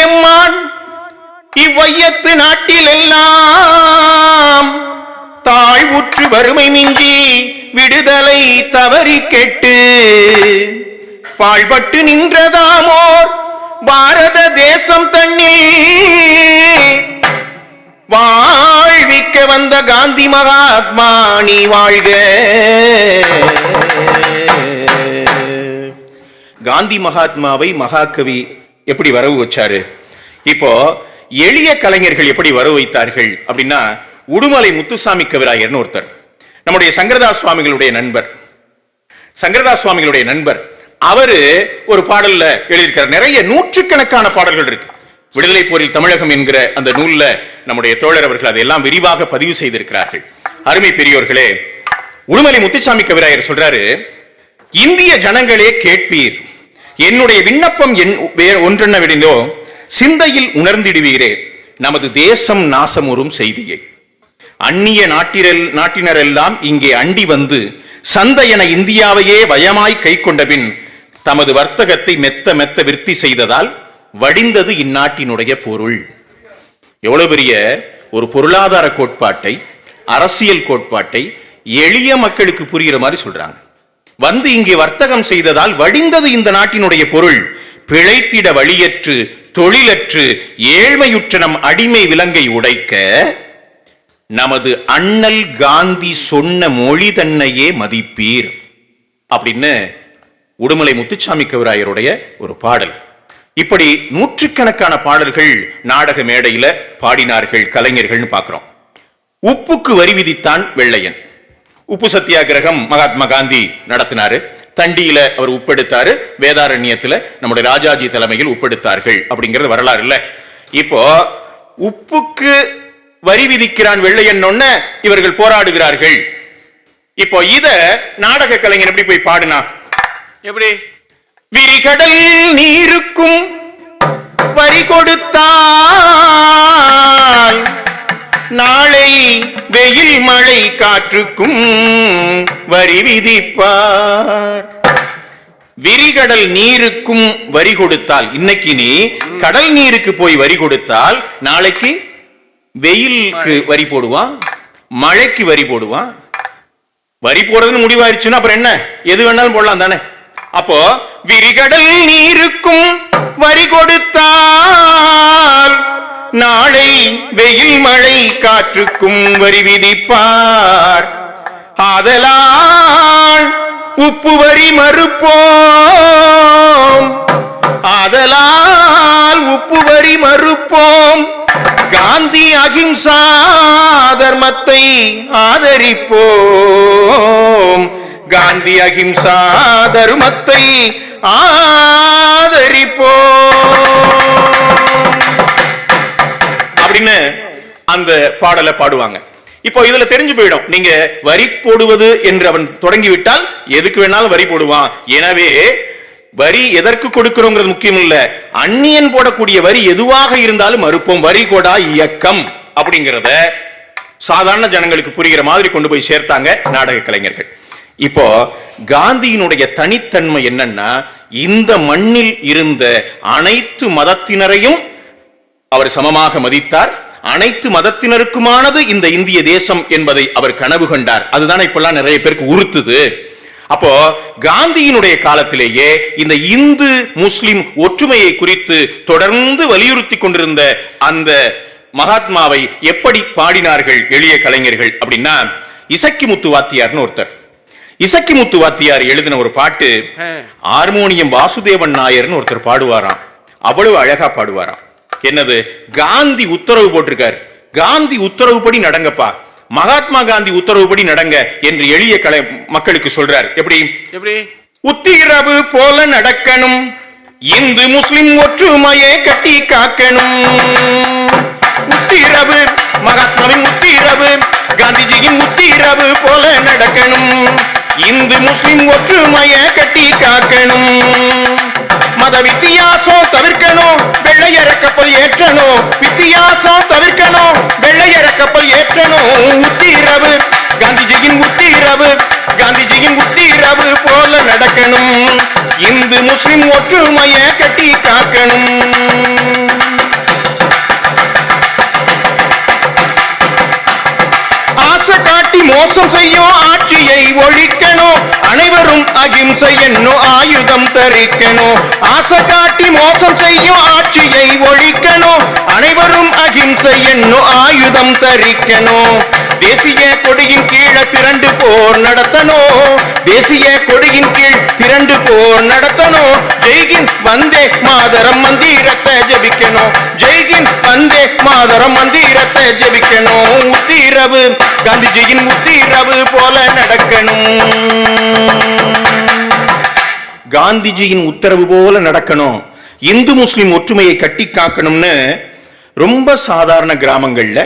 அம்மான் இவ்வையத்து நாட்டில் எல்லாம் தாழ்வுற்று வறுமை மிஞ்சி விடுதலை தவறி கெட்டு பாழ்பட்டு நின்றதாமோர் பாரத தேசம் தண்ணீர் வாழ்விக்க வந்த காந்தி மகாத்மா நீ வாழ்க. காந்தி மகாத்மாவை மகாகவி எப்படி வரவு வச்சாரு? இப்போ எளிய கலைஞர்கள் எப்படி வரவு வைத்தார்கள் அப்படின்னா, உடுமலை முத்துசாமி கவிராயர்னு ஒருத்தர், நம்முடைய சங்கரதாஸ் சுவாமிகளுடைய நண்பர், அவரு ஒரு பாடல்ல எழுதியிருக்கிறார். நிறைய நூற்றுக்கணக்கான பாடல்கள் இருக்கு. விடுதலை போரில் தமிழகம் என்கிற அந்த நூல்ல நம்முடைய தோழர் அவர்கள் அதையெல்லாம் விரிவாக பதிவு செய்திருக்கிறார்கள். அருமை பெரியோர்களே, உடுமலை முத்துசாமி கவிராயர் சொல்றாரு, இந்திய ஜனங்களே கேட்பீர், என்னுடைய விண்ணப்பம் ஒன்றென்ன விடுந்தோ சிந்தையில் உணர்ந்திடுவீரே நமது தேசம் நாசமுறும் செய்தியை. அந்நிய நாட்டினரெல்லாம் இங்கே அண்டி வந்து சந்தையென இந்தியாவையே வயமாய் கை கொண்டபின் தமது வர்த்தகத்தை மெத்த மெத்த விருத்தி செய்ததால் வடிந்தது இந்நாட்டினுடைய பொருள். எவ்வளவு பெரிய ஒரு பொருளாதார கோட்பாட்டை, அரசியல் கோட்பாட்டை எளிய மக்களுக்கு புரிகிற மாதிரி சொல்றாங்க. வந்து இங்கே வர்த்தகம் செய்ததால் வடிந்தது இந்த நாட்டினுடைய பொருள். பிழைத்திட வழியற்று தொழிலற்று ஏழ்மையுற்ற நம் அடிமை விலங்கை உடைக்க நமது அண்ணல் காந்தி சொன்ன மொழி தன்னையே மதிப்பீர் அப்படின்னு உடுமலை முத்துசாமி கவிராயருடைய ஒரு பாடல். இப்படி நூற்றுக்கணக்கான பாடல்கள் நாடக மேடையில பாடினார்கள் கலைஞர்கள்னு பார்க்கிறோம். உப்புக்கு வரி விதித்தான் வெள்ளையன். உப்பு சத்தியாகிரகம் மகாத்மா காந்தி நடத்தினாரு. தண்டியில அவர் உப்பெடுத்தாரு, வேதாரண்யத்துல நம்முடைய ராஜாஜி தலைமையில் உப்பெடுத்தார்கள் அப்படிங்கிறது வரலாறு இல்ல. இப்போ உப்புக்கு வரி விதிக்கிறான் வெள்ளையன், இவர்கள் போராடுகிறார்கள். இப்போ இத நாடக கலைஞர் எப்படி போய் பாடினா? எப்படி? விரிகடல் நீருக்கும் வரி கொடுத்தால் நாளை வெயில் மழை காற்றுக்கும் வரி விதிப்பார். விரிகடல் நீருக்கும் வரி கொடுத்தால், இன்னைக்கு நீ கடல் நீருக்கு போய் வரி கொடுத்தால் நாளைக்கு வெயிலுக்கு வரி போடுவான், மழைக்கு வரி போடுவான். வரி போடுறதுன்னு முடிவாயிருச்சுன்னா அப்புறம் என்ன, எது வேணாலும் போடலாம் தானே. அப்போ விரிகடல் நீருக்கும் வரி கொடுத்தால் நாளை வெயில் மழை காற்றுக்கும் வரி விதிப்பார். ஆதலால் உப்பு வரி மறுப்போம், ஆதலால் உப்பு வரி மறுப்போம். காந்தி அகிம்சா தர்மத்தை ஆதரிப்போம், காந்தி அகிம்சா தர்மத்தை ஆதரிப்போம் அப்படின்னு அந்த பாடலை பாடுவாங்க. இப்போ இதுல தெரிஞ்சு போயிடும், நீங்க வரி போடுவது என்று அவன் தொடங்கிவிட்டால் எதுக்கு வேணாலும் வரி போடுவான். எனவே வரி எதற்கு கொடுக்கிறோங்கிறது முக்கியம் இல்ல, அந்நியன் போடக்கூடிய வரி எதுவாக இருந்தாலும் மறுப்போம். வரி கொடா இயக்கம் அப்படிங்கிறத சாதாரண ஜனங்களுக்கு புரிகிற மாதிரி கொண்டு போய் சேர்த்தாங்க நாடக கலைஞர்கள். இப்போ காந்தியினுடைய தனித்தன்மை என்னன்னா, இந்த மண்ணில் இருந்த அனைத்து மதத்தினரையும் அவர் சமமாக மதித்தார். அனைத்து மதத்தினருக்குமானது இந்த இந்திய தேசம் என்பதை அவர் கனவு கண்டார். அதுதான் இப்பெல்லாம் நிறைய பேருக்கு உறுத்துது. அப்போ காந்தியினுடைய காலத்திலேயே இந்த இந்து முஸ்லிம் ஒற்றுமையை குறித்து தொடர்ந்து வலியுறுத்தி கொண்டிருந்த அந்த மகாத்மாவை எப்படி பாடினார்கள் எளிய கலைஞர்கள் அப்படின்னா, இசக்கிமுத்து வாத்தியார்னு ஒருத்தர், இசக்கிமுத்து வாத்தியார் எழுதின ஒரு பாட்டு ஹார்மோனியம் வாசுதேவன் நாயர்னு ஒருத்தர் பாடுவாராம். அவ்வளவு அழகா பாடுவாராம். என்னது? காந்தி உத்தரவு போட்டிருக்கார், காந்தி உத்தரவுப்படி நடங்கப்பா, மகாத்மா காந்தி உத்தரவுப்படி நடங்க என்று எளிய மக்களுக்கு சொல்றார். எப்படி? உத்திரவு போல நடக்கணும், இந்து முஸ்லிம் ஒற்றுமையை கட்டி காக்கணும். உத்திரவு, மகாத்மாவின் உத்திரவு, காந்திஜியின் உத்திரவு போல நடக்கணும், இந்து முஸ்லிம் ஒற்றுமையை கட்டி காக்கணும். மத வித்தியாசம் தவிர்க்கணும், வெள்ளையர கப்பல் ஏற்றணும், வித்தியாசம் தவிர்க்கணும், வெள்ளையர கப்பல் ஏற்றணும். உத்திரவு, காந்திஜியின் உத்திரவு, காந்திஜியின் உத்திரவு போல நடக்கணும், இந்து முஸ்லிம் ஒற்றுமையை கட்டி காக்கணும். ஆசை காட்டி மோசம் செய்யும் ஆட்சியை ஒழிக்கணும், அனைவரும் அகிம்சை என்னும் ஆயுதம் தரிக்கணும். ஆசை காட்டி மோசம் செய்யும் ஆட்சியை ஒழிக்கணும், அனைவரும் அகிம்சை என்னும் ஆயுதம் தரிக்கணும். தேசிய கொடியின் கீழே திரண்டு போர் நடத்தணும், தேசிய கொடியின் கீழ் திரண்டு போர் நடத்தணும். ஜெய்கின் வந்தே மாதரம் மந்திரத்தை ஜபிக்கணும், ஜெய்கின் வந்தே மாதரம் மந்திரத்தை ஜபிக்கணும். உத்திரவு, காந்திஜியின் உத்திரவு போல நடக்கணும், காந்திஜியின் உத்தரவு போல நடக்கணும், இந்து முஸ்லிம் ஒற்றுமையை கட்டி காக்கணும்னு ரொம்ப சாதாரண கிராமங்கள்ல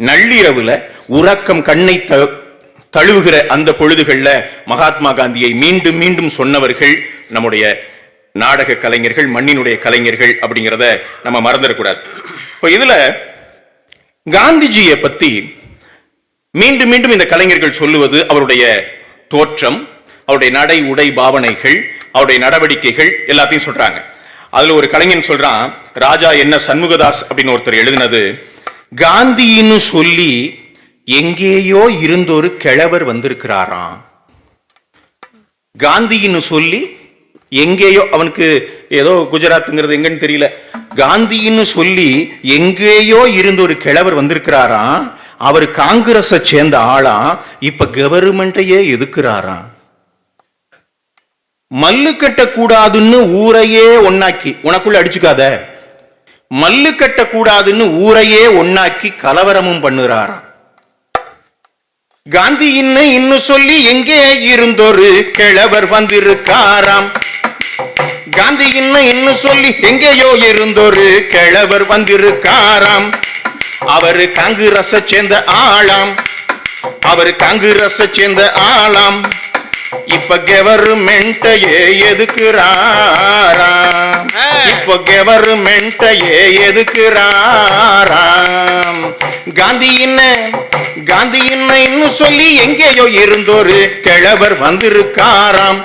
நள்ளிரவுல உறக்கம் கண்ணை தழுவுகிற அந்த பொழுதுகள்ல மகாத்மா காந்தியை மீண்டும் மீண்டும் சொன்னவர்கள் நம்முடைய நாடக கலைஞர்கள், மண்ணினுடைய கலைஞர்கள் அப்படிங்கிறத நம்ம மறந்துடக்கூடாது. இப்போ இதுல காந்திஜியை பத்தி மீண்டும் மீண்டும் இந்த கலைஞர்கள் சொல்லுவது அவருடைய தோற்றம், அவருடைய நடை உடை பாவனைகள், அவருடைய நடவடிக்கைகள் எல்லாத்தையும் சொல்றாங்க. அதுல ஒரு கலைஞன் சொல்றான், ராஜா என்ன சண்முகதாஸ் அப்படின்னு ஒருத்தர் எழுதினது, காந்தின்னு சொல்லி எங்கேயோ இருந்தொரு கிழவர் வந்திருக்கிறாராம். காந்தின்னு சொல்லி எங்கேயோ, அவனுக்கு ஏதோ குஜராத்ங்கிறது எங்கன்னு தெரியல, காந்தின்னு சொல்லி எங்கேயோ இருந்த ஒரு கிழவர் வந்திருக்கிறாராம். அவர் காங்கிரஸை சேர்ந்த ஆளா, இப்ப கவர்மெண்ட்டையே எதுக்குறாராம். மல்லு கட்ட கூடாதுன்னு ஊரையே ஒன்னாக்கி, உனக்குள்ள அடிச்சுக்காத, மல்லு கட்ட கூடாதுன்னு ஊரையே ஒன்னாக்கி கலவரமும் பண்ணுறாராம். காந்தி இன்னும் சொல்லி எங்கே இருந்தொரு கிழவர் வந்திருக்காராம். காந்தி இன்னும் சொல்லி எங்கேயோ இருந்தொரு கிழவர் வந்திருக்காராம். அவரு காங்கிரஸை சேர்ந்த ஆளாம், அவரு காங்கிரஸை சேர்ந்த ஆளாம். இப்ப கவர்மெண்ட்டையே எதுக்குறாராம், இப்ப கவர்மெண்ட்டையே எதுக்குறாராம். காந்தி இன்னும் சொல்லி எங்கேயோ இருந்தொரு கிழவர் வந்திருக்காராம்.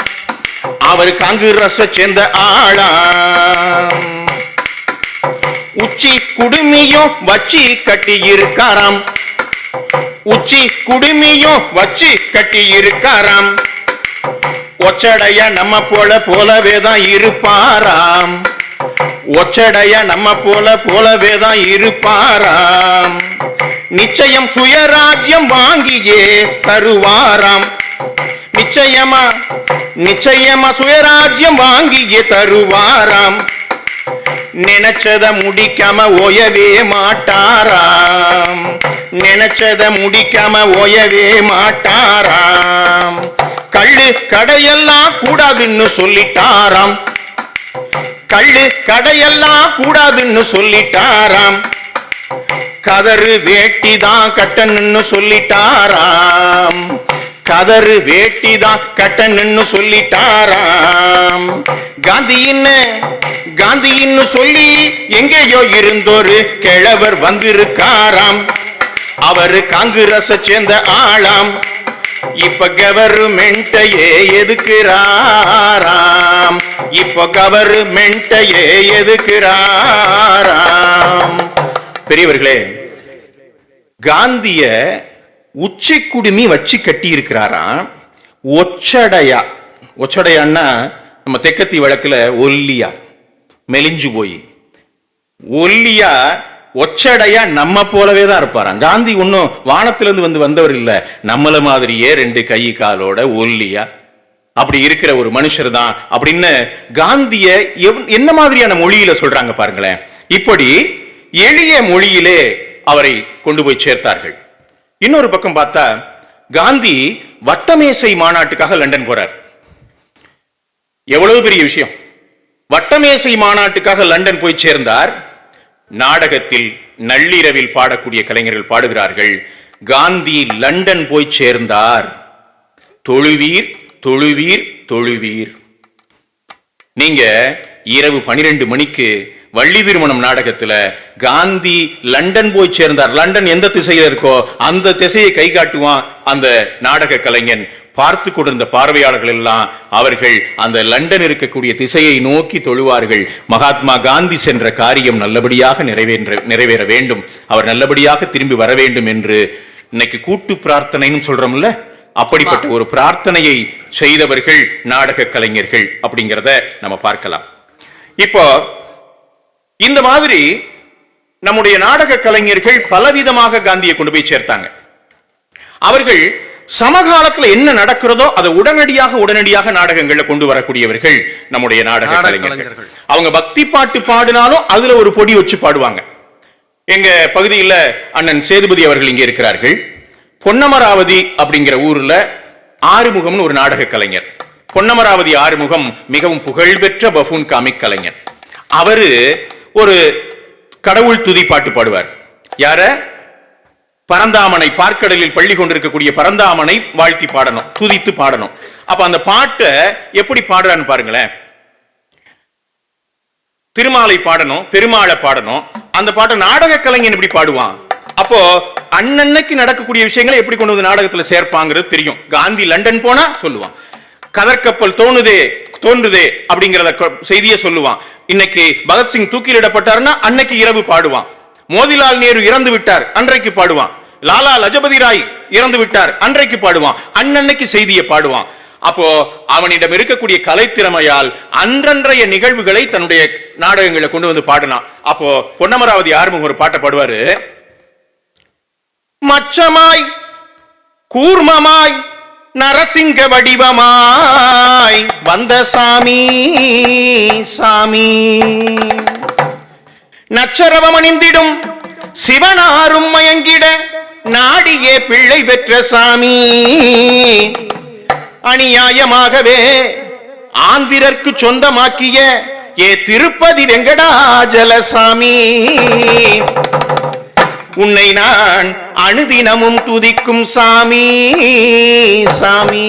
அவர் காங்கிரஸை சேர்ந்த ஆளாம். உச்சி குடுமியும் வச்சி கட்டி இருக்காராம், உச்சி குடுமியும் வச்சி கட்டி இருக்காராம். ஒச்சடைய நம்ம போலவேதான் இருப்பாராம், ஒச்சடைய நம்ம போலவேதான் இருப்பாராம். நிச்சயம் சுயராஜ்யம் வாங்கியே தருவாராம், நிச்சயமா சுயராஜ்யம் வாங்கியே தருவாராம். நினைச்சத முடிக்காம ஓயவே மாட்டாராம், நினைச்சத முடிக்காம ஓயவே மாட்டாராம். கள்ளு கடையெல்லாம் கூடாதுன்னு சொல்லிட்டாராம், கள்ளு கடையெல்லாம் கூடாதுன்னு சொல்லிட்டாராம். கதறு வேட்டிதான் கட்டணும்னு சொல்லிட்டாராம், கதறு வேட்டிதான் கட்டணும்னு சொல்லிட்டாராம். காந்தின்னு சொல்லி எங்கேயோ இருந்தொரு கிழவர் வந்திருக்காராம். அவரு காங்கிரஸை சேர்ந்த ஆளாம். இப்ப கவர்மெண்ட்டையே எதுக்குறாராம், இப்ப கவர்மெண்ட்டையே எதுக்குறாராம். பெரியவர்களே, காந்திய உச்சி குடுமி வச்சு கட்டி இருக்கிறாராம். ஒச்சடையான்னா நம்ம தெக்கத்தி வழக்குல ஒல்லியா, மெலிஞ்சு போய் ஒல்லியா, ஒச்சடையா நம்ம போலவே தான் இருப்பாராம். காந்தி ஒன்னும் வானத்திலிருந்து வந்தவர் இல்ல, நம்மள மாதிரியே 2 கை காலோட ஒல்லியா அப்படி இருக்கிற ஒரு மனுஷர் தான் அப்படின்னு காந்திய என்ன மாதிரியான மொழியில சொல்றாங்க பாருங்களேன். இப்படி எளிய மொழியிலே அவரை கொண்டு போய் சேர்த்தார்கள். இன்னொரு பக்கம் பார்த்தா காந்தி வட்டமேசை மாநாட்டுக்காக லண்டன் போறார். எவ்வளவு பெரிய விஷயம்! வட்டமேசை மாநாட்டுக்காக லண்டன் போய் சேர்ந்தார். நாடகத்தில் நள்ளிரவில் பாடக்கூடிய கலைஞர்கள் பாடுகிறார்கள், காந்தி லண்டன் போய் சேர்ந்தார், தொழுவீர் தொழுவீர் தொழுவீர். நீங்க இரவு 12 மணிக்கு வள்ளி திருமணம் நாடகத்துல காந்தி லண்டன் போய் சேர்ந்தார், லண்டன் எந்த திசையில இருக்கோ அந்த திசையை கை காட்டுவான் அந்த நாடக கலைஞன். பார்த்து கொண்டிருந்த பார்வையாளர்கள் எல்லாம் அவர்கள் அந்த லண்டன் இருக்கக்கூடிய திசையை நோக்கி தொழுவார்கள். மகாத்மா காந்தி சென்ற காரியம் நல்லபடியாக நிறைவேற வேண்டும், அவர் நல்லபடியாக திரும்பி வர வேண்டும் என்று இன்னைக்கு கூட்டு பிரார்த்தனைன்னு சொல்றோம்ல, அப்படிப்பட்ட ஒரு பிரார்த்தனையை செய்தவர்கள் நாடக கலைஞர்கள் அப்படிங்கிறத நம்ம பார்க்கலாம். இப்போ இந்த மாதிரி நம்முடைய நாடக கலைஞர்கள் பலவிதமாக காந்தியை கொண்டு போய் சேர்த்தாங்க. அவர்கள் சமகாலத்துல என்ன நடக்கிறதோ அதை உடனடியாக நாடகங்கள்ல கொண்டு வரக்கூடியவர்கள் நம்முடைய நாடக கலைஞர்கள். அவங்க பக்தி பாட்டு பாடினாலும் அதுல ஒரு பொடி வச்சு பாடுவாங்க. எங்க பகுதியில் அண்ணன் சேதுபதி அவர்கள் இங்கே இருக்கிறார்கள். பொன்னமராவதி அப்படிங்கிற ஊர்ல ஆறுமுகம்னு ஒரு நாடக கலைஞர். பொன்னமராவதி ஆறுமுகம் மிகவும் புகழ்பெற்ற பஃபூன் காமிக் கலைஞர். அவரு ஒரு கடவுள் துதி பாட்டு பாடுவார். யார? பரந்தாமனை, பார்க்கடலில் பள்ளி கொண்டிருக்கக்கூடிய பரந்தாமனை வாழ்த்தி பாடணும், துதித்து பாடணும். அப்ப அந்த பாட்டை எப்படி பாடுறான்னு பாருங்களேன். திருமாலை பாடணும், பெருமாளை பாடணும். அந்த பாட்டை நாடக கலைஞன் எப்படி பாடுவான்? அப்ப அப்போ அன்னன்னைக்கு நடக்கக்கூடிய விஷயங்களை எப்படி கொண்டு வந்து நாடகத்துல சேர்ப்பாங்கிறது தெரியும். காந்தி லண்டன் போனா சொல்லுவான், கதர்கப்பல் தோன்றுதே அப்படிங்கிறத செய்தியை சொல்லுவான். இன்னைக்கு பகத்சிங் தூக்கிலிடப்பட்டார்னா அன்னைக்கு இரவு பாடுவான். மோதிலால் நேரு இறந்து விட்டார் அன்றைக்கு பாடுவான். லாலா லஜபதி ராய் இறந்து விட்டார் அன்றைக்கு பாடுவான். அன்னன்னைக்கு செய்தியை பாடுவான். அப்போ அவனிடம் இருக்கக்கூடிய கலைத்திறமையால் அன்றன்றைய நிகழ்வுகளை தன்னுடைய நாடகங்களை கொண்டு வந்து பாடினான். அப்போ பொன்னமராவதி ஆறுமுகம் ஒரு பாட்டை பாடுவாரு. மச்சமாய் கூர்மமாய் நரசிங்க வடிவமாய் வந்த சாமி சாமி, நச்சரவம் அணிந்திடும் சிவனாரும் மயங்கிட நாடியே பிள்ளை பெற்ற சாமி, அநியாயமாகவே ஆந்திரர்க்கு சொந்தமாக்கிய ஏ திருப்பதி வெங்கடாஜலசாமி, உன்னை நான் அனுதினமும் துதிக்கும் சாமி சாமி,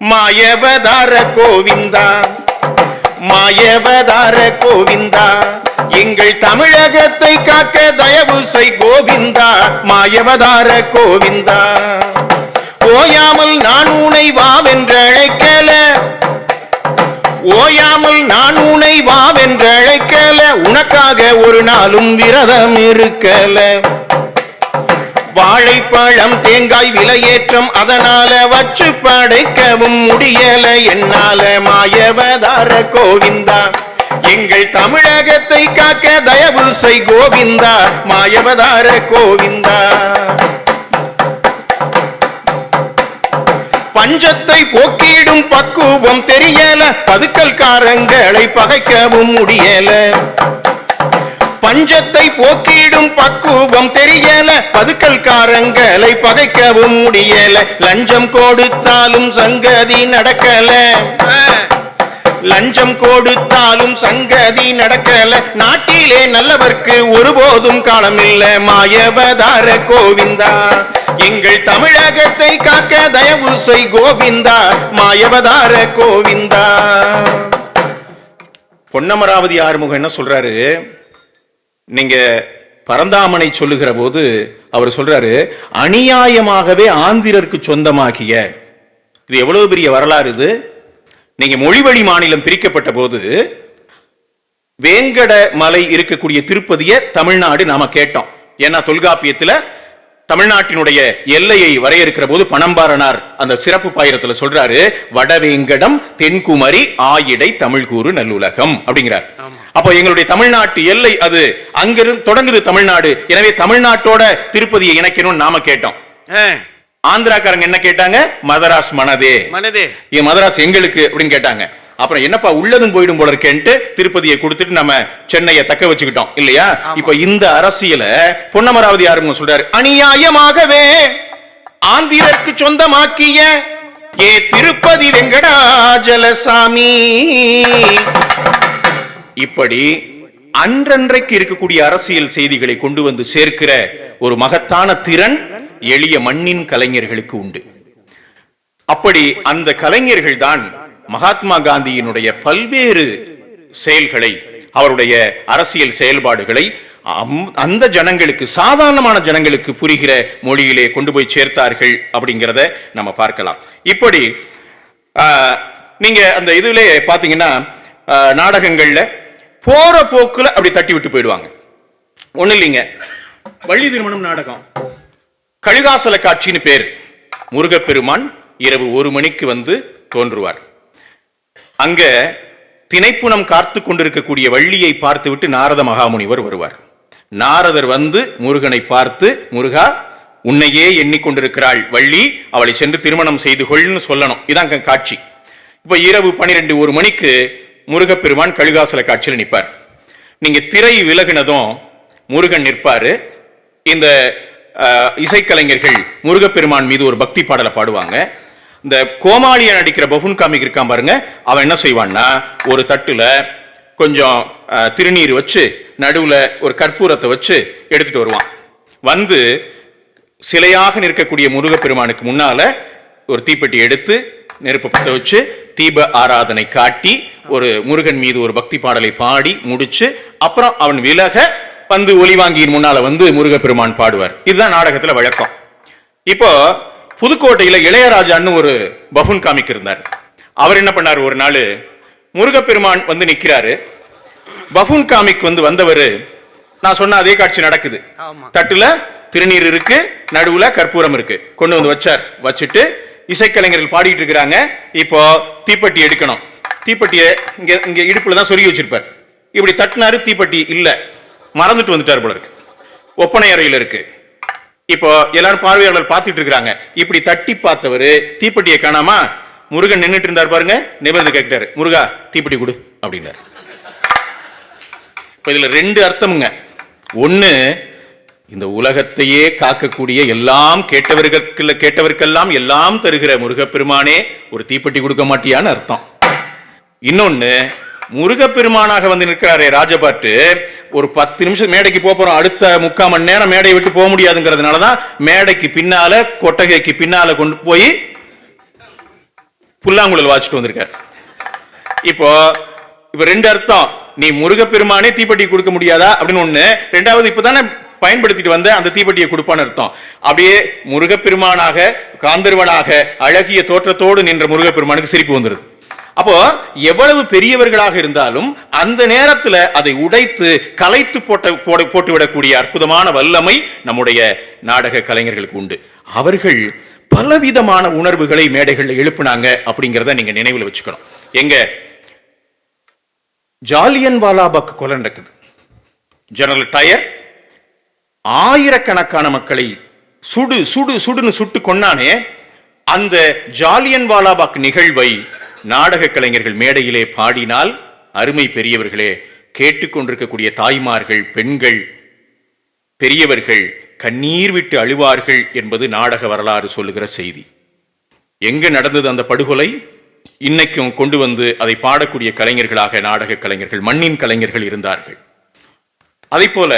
மாயவதார கோவிந்தா மாயவதார கோவிந்தா, எங்கள் தமிழகத்தை காக்க தயவு செய் கோவிந்தா, மாயவதார கோவிந்தா, ஓயாமல் நான் உனை வாவென்றழைக்கல, ஓயாமல் நான் உனை வாவென்றழைக்கல, உனக்காக ஒரு நாளும் விரதம் இருக்கல, வாழைப்பழம் தேங்காய் விலையேற்றம் அதனால வச்சு படைக்கவும் முடியல என்னால, மாயவதார கோவிந்தா, எங்கள் தமிழகத்தை காக்க தயவு செய் கோவிந்தா, மாயவதார கோவிந்தா, பஞ்சத்தை போக்கிடும் பக்குவம் தெரியல, பதுக்கல்காரங்களை பகைக்கவும் முடியல, பஞ்சத்தை போக்கிடும் பக்குவம் தெரியல, பதுக்கல்காரங்களை பகைக்கவும் முடியல, லஞ்சம் கொடுத்தாலும் சங்கதி நடக்கல, லஞ்சம் கொடுத்தாலும் சங்கதி நடக்கல, நாட்டிலே நல்லவர்க்கு ஒருபோதும் காலமில்ல, மாயவதார கோவிந்தா, எங்கள் தமிழகத்தை காக்க தயவு செய் கோவிந்தா, மாயவதார கோவிந்தா. பொன்னமராவதி ஆறுமுகம் என்ன சொல்றாரு, நீங்க பரந்தாமனை சொல்லுகிற போது அவர் சொல்றாரு, அநியாயமாகவே ஆந்திரருக்கு சொந்தமாகிய, இது எவ்வளவு பெரிய வரலாறு இது. நீங்க மொழிவழி மாநிலம் பிரிக்கப்பட்ட போது வேங்கட மலை இருக்கக்கூடிய திருப்பதியை தமிழ்நாடு நாம கேட்டோம். ஏன்னா தொல்காப்பியத்துல தமிழ்நாட்டினுடைய எல்லையை வரையறுக்கிற போது பணம்பாரனார் அந்த சிறப்பு பாயிரத்துல சொல்றாரு, வடவேங்கடம் தென்குமரி ஆயிடை தமிழ்கூறு நல்லுலகம் அப்படிங்கிறார். அப்போ எங்களுடைய தமிழ்நாட்டு எல்லை அது அங்கிருந்து தொடங்குது தமிழ்நாடு. எனவே தமிழ்நாட்டோட திருப்பதியை இணைக்கணும்னு நாம கேட்டோம். ஆந்திராக்காரங்க என்ன கேட்டாங்க, மதராஸ் மனதே மனதே, மதராஸ் எங்களுக்கு அப்படின்னு கேட்டாங்க. அப்புறம் என்னப்பா உள்ளதும் போயிடும் போல இருக்கேன்ட்டு திருப்பதியை கொடுத்துட்டு நம்ம சென்னையை தக்க வச்சுக்கிட்டோம் இல்லையா. இப்ப இந்த அரசியல பொன்னமராவதி ஆறுமுகம் சொல்றாரு, அநியாயமாகவே ஆந்திரருக்கு சொந்தமாக்கிய ஏ திருப்பதி வெங்கடாஜலசாமி, இப்படி அன்றன்றைக்கு இருக்கக்கூடிய அரசியல் செய்திகளை கொண்டு வந்து சேர்க்கிற ஒரு மகத்தான திறன் எளிய மண்ணின் கலைஞர்களுக்கு உண்டு. அப்படி அந்த கலைஞர்கள் தான் மகாத்மா காந்தியினுடைய பல்வேறு செயல்களை, அவருடைய அரசியல் செயல்பாடுகளை அந்த ஜனங்களுக்கு, சாதாரணமான ஜனங்களுக்கு புரிகிற மொழியிலே கொண்டு போய் சேர்த்தார்கள் அப்படிங்கிறத நம்ம பார்க்கலாம். இப்படி நீங்க அந்த இதுல பாத்தீங்கன்னா நாடகங்கள்ல போற போக்குல அப்படி தட்டி விட்டு போயிடுவாங்க. ஒண்ணு இல்லைங்க, வள்ளி திருமணம் நாடகம் கழுகாசல காட்சின்னு பேர். முருகப்பெருமான் இரவு 1 மணிக்கு வந்து தோன்றுவார். அங்க திணைப்புணம் காத்து கொண்டிருக்கக்கூடிய வள்ளியை பார்த்துவிட்டு நாரத மகாமுனிவர் வருவார். நாரதர் வந்து முருகனை பார்த்து, முருகா உன்னையே எண்ணிக்கொண்டிருக்கிறாள் வள்ளி, அவளை சென்று திருமணம் செய்து கொள்னு சொல்லணும். இதான் காட்சி. இப்ப இரவு 12-1 மணிக்கு முருகப்பெருமான் கழுகாசல காட்சியில் நிற்பார். நீங்க திரை விலகினதும் முருகன் நிற்பாரு. இந்த இசைக்கலைஞர்கள் முருகப்பெருமான் மீது ஒரு பக்தி பாடலை பாடுவாங்க. இந்த கோமாளியை நடிக்கிற பஃபூன் காமிக் இருக்கான் பாருங்க, அவன் என்ன செய்வான்னா ஒரு தட்டுல கொஞ்சம் திருநீர் வச்சு நடுவுல ஒரு கற்பூரத்தை வச்சு எடுத்துட்டு வருவான். வந்து சிலையாக நிற்கக்கூடிய முருகப்பெருமானுக்கு முன்னால ஒரு தீப்பெட்டி எடுத்து நெருப்பு பற்ற வச்சு தீப ஆராதனை காட்டி ஒரு முருகன் மீது ஒரு பக்தி பாடலை பாடி முடிச்சு அப்புறம் அவன் விலக வந்து ஒலிவாங்கியின் முன்னால வந்து முருகப்பெருமான் பாடுவார். இதுதான் நாடகத்துல வழக்கம். இப்போ புதுக்கோட்டையில இளையராஜான்னு ஒரு பஃபூன் காமிக் இருந்தார். அவர் என்ன பண்ணார், ஒரு நாள் முருகப்பெருமான் வந்து நிக்கிறாரு. பஃபூன் காமிக் வந்து வந்தவர், நான் சொன்ன அதே காட்சி நடக்குது. தட்டுல திருநீர் இருக்கு, நடுவுல கற்பூரம் இருக்கு, கொண்டு வந்து வச்சார். வச்சுட்டு இசைக்கலைஞர்கள் பாடிட்டு இருக்கிறாங்க. இப்போ தீப்பெட்டி எடுக்கணும். தீப்பெட்டியை இங்க இடுப்புல தான் சொருகி வச்சிருப்பார். இப்படி தட்டினாரு, தீப்பெட்டி இல்ல, மறந்துட்டு வந்துட்டார் போல இருக்கு. ஒப்பனை அறையில் இருக்கு. இப்போ எல்லாரும் பார்வையாளர்கள் பார்த்துட்டு இருக்காங்க. இப்படி தட்டி பார்த்தவரு தீப்பெட்டியை காணாம, முருகன் நின்றுட்டு இருந்தார் பாருங்க, நிமிர்ந்து கேட்டாரு, முருகா தீப்பெட்டி கொடு அப்படின்னாரு. இப்ப இதுல ரெண்டு அர்த்தமுங்க. ஒண்ணு, இந்த உலகத்தையே காக்கக்கூடிய எல்லாம் கேட்டவர்க்கெல்லாம் எல்லாம் தருகிற முருகப்பெருமானே ஒரு தீப்பெட்டி கொடுக்க மாட்டியான்னு அர்த்தம். இன்னொன்னு, முருகப்பெருமானாக வந்து நிற்கிறாரே ராஜபாட்டு, ஒரு 10 நிமிஷம் மேடைக்கு போறோம், அடுத்த 3/4 மணி நேரம் மேடையை விட்டு போக முடியாதுங்கிறதுனாலதான் மேடைக்கு பின்னால கொட்டகைக்கு பின்னால கொண்டு போய் புல்லாங்குழல் வாசிட்டு வந்திருக்கார். இப்போ ரெண்டு அர்த்தம். நீ முருகப்பெருமானே தீப்பெட்டி கொடுக்க முடியாதா அப்படின்னு ஒண்ணு. ரெண்டாவது, இப்பதானே பயன்படுத்திட்டு வந்த அந்த தீப்பெட்டியை கொடுப்பான்னு அர்த்தம். அப்படியே முருகப்பெருமானாக காந்தர்வனாக அழகிய தோற்றத்தோடு நின்ற முருகப்பெருமானுக்கு சிரிப்பு வந்துருது. அப்போ எவ்வளவு பெரியவர்களாக இருந்தாலும் அந்த நேரத்தில் அதை உடைத்து கலைத்து போட்டு விடக்கூடிய அற்புதமான வல்லமை நம்முடைய நாடக கலைஞர்களுக்கு உண்டு. அவர்கள் பலவிதமான உணர்வுகளை மேடைகளில் எழுப்பினாங்க அப்படிங்கிறத நீங்க நினைவில் வச்சுக்கணும். எங்க ஜாலியன் வாலாபாக் கொலை நடக்குது. ஜெனரல் டயர் ஆயிரக்கணக்கான மக்களை சுடுன்னு சுட்டு கொன்னானே, அந்த ஜாலியன் வாலாபாக் நிகழ்வை நாடக கலைஞர்கள் மேடையிலே பாடினால், அருமை பெரியவர்களே, கேட்டுக்கொண்டிருக்கக்கூடிய தாய்மார்கள், பெண்கள், பெரியவர்கள் கண்ணீர் விட்டு அழுவார்கள் என்பது நாடக வரலாறு சொல்லுகிற செய்தி. எங்க நடந்தது அந்த படுகொலை? இன்னைக்கும் கொண்டு வந்து அதை பாடக்கூடிய கலைஞர்களாக நாடக கலைஞர்கள், மண்ணின் கலைஞர்கள் இருந்தார்கள். அதை போல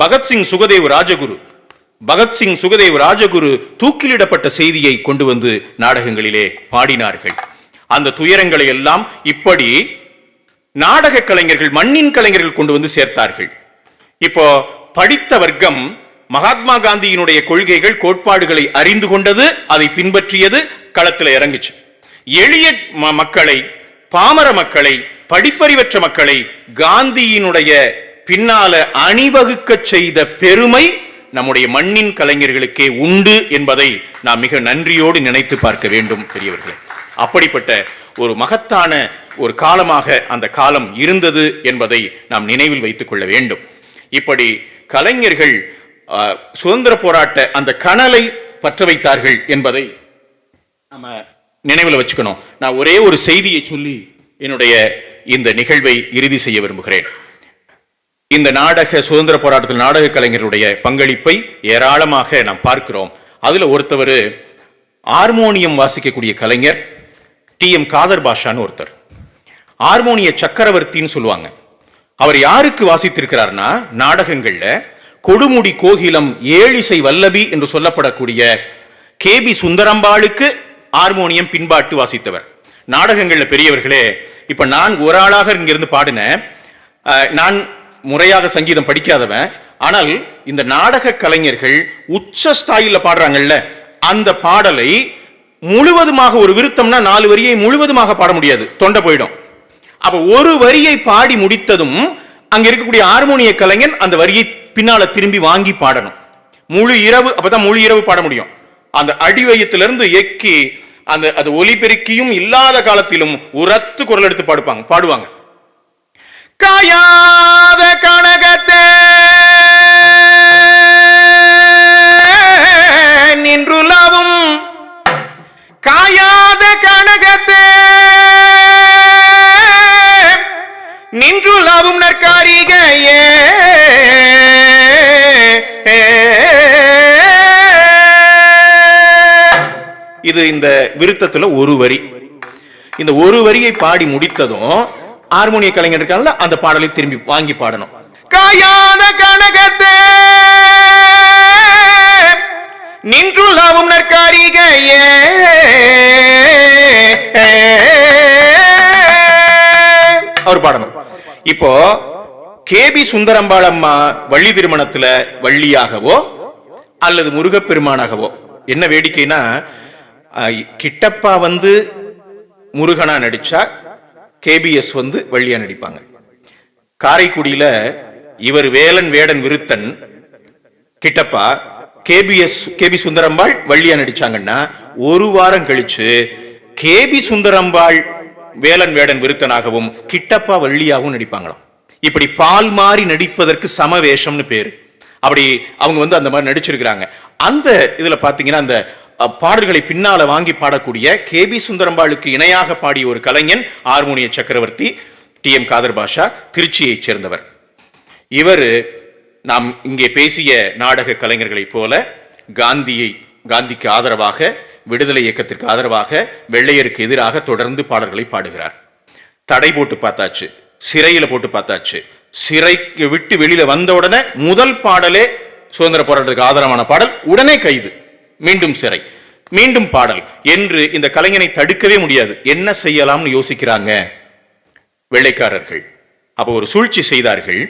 பகத்சிங் சுகதேவ் ராஜகுரு தூக்கிலிடப்பட்ட செய்தியை கொண்டு வந்து நாடகங்களிலே பாடினார்கள். அந்த துயரங்களை எல்லாம் இப்படி நாடக கலைஞர்கள், மண்ணின் கலைஞர்கள் கொண்டு வந்து சேர்த்தார்கள். இப்போ படித்த வர்க்கம் மகாத்மா காந்தியினுடைய கொள்கைகள், கோட்பாடுகளை அறிந்து கொண்டது, அதை பின்பற்றியது, களத்தில் இறங்குச்சு. எளிய மக்களை, பாமர மக்களை, படிப்பறிவற்ற மக்களை காந்தியினுடைய பின்னால அணிவகுக்க செய்த பெருமை நம்முடைய மண்ணின் கலைஞர்களுக்கே உண்டு என்பதை நாம் மிக நன்றியோடு நினைத்து பார்க்க வேண்டும் பெரியவர்களே. அப்படிப்பட்ட ஒரு மகத்தான ஒரு காலமாக அந்த காலம் இருந்தது என்பதை நாம் நினைவில் வைத்துக் கொள்ள வேண்டும். இப்படி கலைஞர்கள் சுதந்திர போராட்ட அந்த கனலை பற்ற வைத்தார்கள் என்பதை நம்ம நினைவில் வச்சுக்கணும். நான் ஒரே ஒரு செய்தியை சொல்லி என்னுடைய இந்த நிகழ்வை இறுதி செய்ய விரும்புகிறேன். இந்த நாடக சுதந்திர போராட்டத்தில் நாடக கலைஞருடைய பங்களிப்பை ஏராளமாக நாம் பார்க்கிறோம். அதுல ஒருத்தவர் ஹார்மோனியம் வாசிக்கக்கூடிய கலைஞர் TM காதர் பாஷான்னு ஒருத்தர். ஹார்மோனிய சக்கரவர்த்தின்னு சொல்லுவாங்க. அவர் யாருக்கு வாசித்திருக்கிறார்னா, நாடகங்கள்ல கொடுமுடி கோகிலம், ஏழிசை வல்லபி என்று சொல்லப்படக்கூடிய KB சுந்தரம்பாளுக்கு ஹார்மோனியம் பின்பாட்டு வாசித்தவர். நாடகங்கள்ல பெரியவர்களே, இப்ப நான் ஒரு ஆளாக இங்கிருந்து பாடினேன். நான் முறையாக சங்கீதம் படிக்காதவன். ஆனால் இந்த நாடக கலைஞர்கள் உச்ச ஸ்தாயில பாடுறாங்கல்ல, அந்த பாடலை முழுவதுமாக, ஒரு விருத்தம்னா 4 வரியை முழுவதுமாக பாட முடியாது, தொண்டை போயிடும். அப்ப ஒரு வரியை பாடி முடித்ததும் அங்க இருக்கக்கூடிய ஹார்மோனிய கலைஞன் அந்த வரியை பின்னால திரும்பி வாங்கி பாடணும். முழு இரவு, அப்பதான் முழு இரவு பாட முடியும். அந்த அடிவயத்திலிருந்து எக்கி அந்த அது ஒலிபெருக்கியும் இல்லாத காலத்திலும் உரத்து குரல் எடுத்து பாடுவாங்க. காயாத கனகத்தே நின்றுலவும், காயாத கனகத்தே நின்றுலவும் நற்காரிகையே, இது இந்த விருத்தத்துல ஒரு வரி. இந்த ஒரு வரியை பாடி முடித்ததும் ஹார்மோனிய கலைஞர் இருக்காங்கல்ல, அந்த பாடலை திரும்பி வாங்கி பாடணும். காயாத கனகத்தே நின்றுலவும் நற்காரிகையே, அவர் பாடணும். இப்போ கேபி சுந்தரம்பாள் அம்மா வள்ளி திருமணத்துல வள்ளியாகவோ அல்லது முருகப்பெருமானாகவோ, என்ன வேடிக்கைனா கிட்டப்பா முருகனா நடிச்சா கேபிஎஸ் வள்ளியா நடிப்பாங்க. காரைக்குடியில இவர் வேலன் வேடன் விருத்தன், கிட்டப்பா, கேபி சுந்தரம்பாள் வள்ளியா நடிச்சாங்கன்னா ஒரு வாரம் கழிச்சு கேபி சுந்தரம்பாள் வேலன் வேடன் விருத்தனாகவும் கிட்டப்பா வள்ளியாகவும் நடிப்பாங்களாம். இப்படி பால் மாறி நடிப்பதற்கு சமவேஷம்னு பேரு. அப்படி அவங்க அந்த மாதிரி நடிச்சிருக்கிறாங்க. அந்த இதுல பாத்தீங்கன்னா அந்த பாடல்களை பின்னால வாங்கி பாடக்கூடிய கேபி சுந்தரம்பாளுக்கு இணையாக பாடிய ஒரு கலைஞன் ஹார்மோனிய சக்கரவர்த்தி டி.எம். காதர் பாஷா, திருச்சியைச் சேர்ந்தவர். இவர் நாம் இங்கே பேசிய நாடக கலைஞர்களைப் போல காந்திக்கு ஆதரவாக, விடுதலை இயக்கத்திற்கு ஆதரவாக, வெள்ளையருக்கு எதிராக தொடர்ந்து பாடல்களை பாடுகிறார். தடை போட்டு பார்த்தாச்சு, சிறையில போட்டு பார்த்தாச்சு. சிறைக்கு விட்டு வெளியில வந்த உடனே முதல் பாடலே சுதந்திர போராட்டத்துக்கு ஆதரவான பாடல், உடனே கைது, மீண்டும் சிறை, மீண்டும் பாடல் என்று இந்த கலைஞனை தடுக்கவே முடியாது. என்ன செய்யலாம்னு யோசிக்கிறாங்க வெள்ளைக்காரர்கள். அப்போ ஒரு சூழ்ச்சி செய்தார்கள்.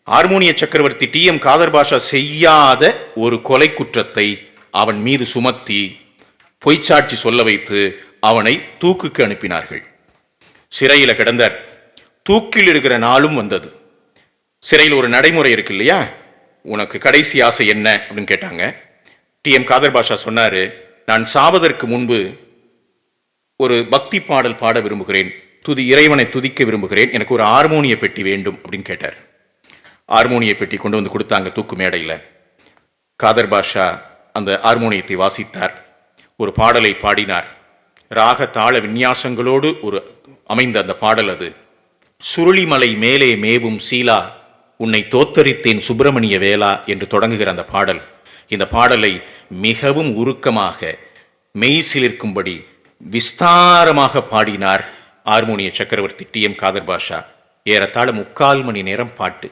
ஹார்மோனிய சக்கரவர்த்தி டி.எம். காதர் பாஷா செய்யாத ஒரு கொலை குற்றத்தை அவன் மீது சுமத்தி பொய்ச்சாட்சி சொல்ல வைத்து அவனை தூக்குக்கு அனுப்பினார்கள். சிறையில் கிடந்தார். தூக்கில் இருக்கிற நாளும் வந்தது. சிறையில் ஒரு நடைமுறை இருக்கு இல்லையா, உனக்கு கடைசி ஆசை என்ன அப்படின்னு கேட்டாங்க. டி.எம். காதர் பாஷா சொன்னாரு, நான் சாவதற்கு முன்பு ஒரு பக்தி பாடல் பாட விரும்புகிறேன், இறைவனை துதிக்க விரும்புகிறேன், எனக்கு ஒரு ஹார்மோனிய பெட்டி வேண்டும் அப்படின்னு கேட்டார். ஹார்மோனிய பெட்டி கொண்டு கொடுத்தாங்க தூக்கு மேடையில். காதர் பாஷா அந்த ஹார்மோனியத்தை வாசித்தார், ஒரு பாடலை பாடினார். ராக தாள விந்யாசங்களோடு ஒரு அமைந்த அந்த பாடல் அது. சுருளிமலை மேலே மேவும் சீலா, உன்னை தோத்தரித்தேன் சுப்பிரமணிய வேளா என்று தொடங்குகிற அந்த பாடல். இந்த பாடலை மிகவும் உருக்கமாக, மெய்சிலிருக்கும்படி விஸ்தாரமாக பாடினார் ஹார்மோனிய சக்கரவர்த்தி டி.எம். காதர் பாஷா. ஏறத்தாழ 3/4 மணி நேரம் பாட்டு.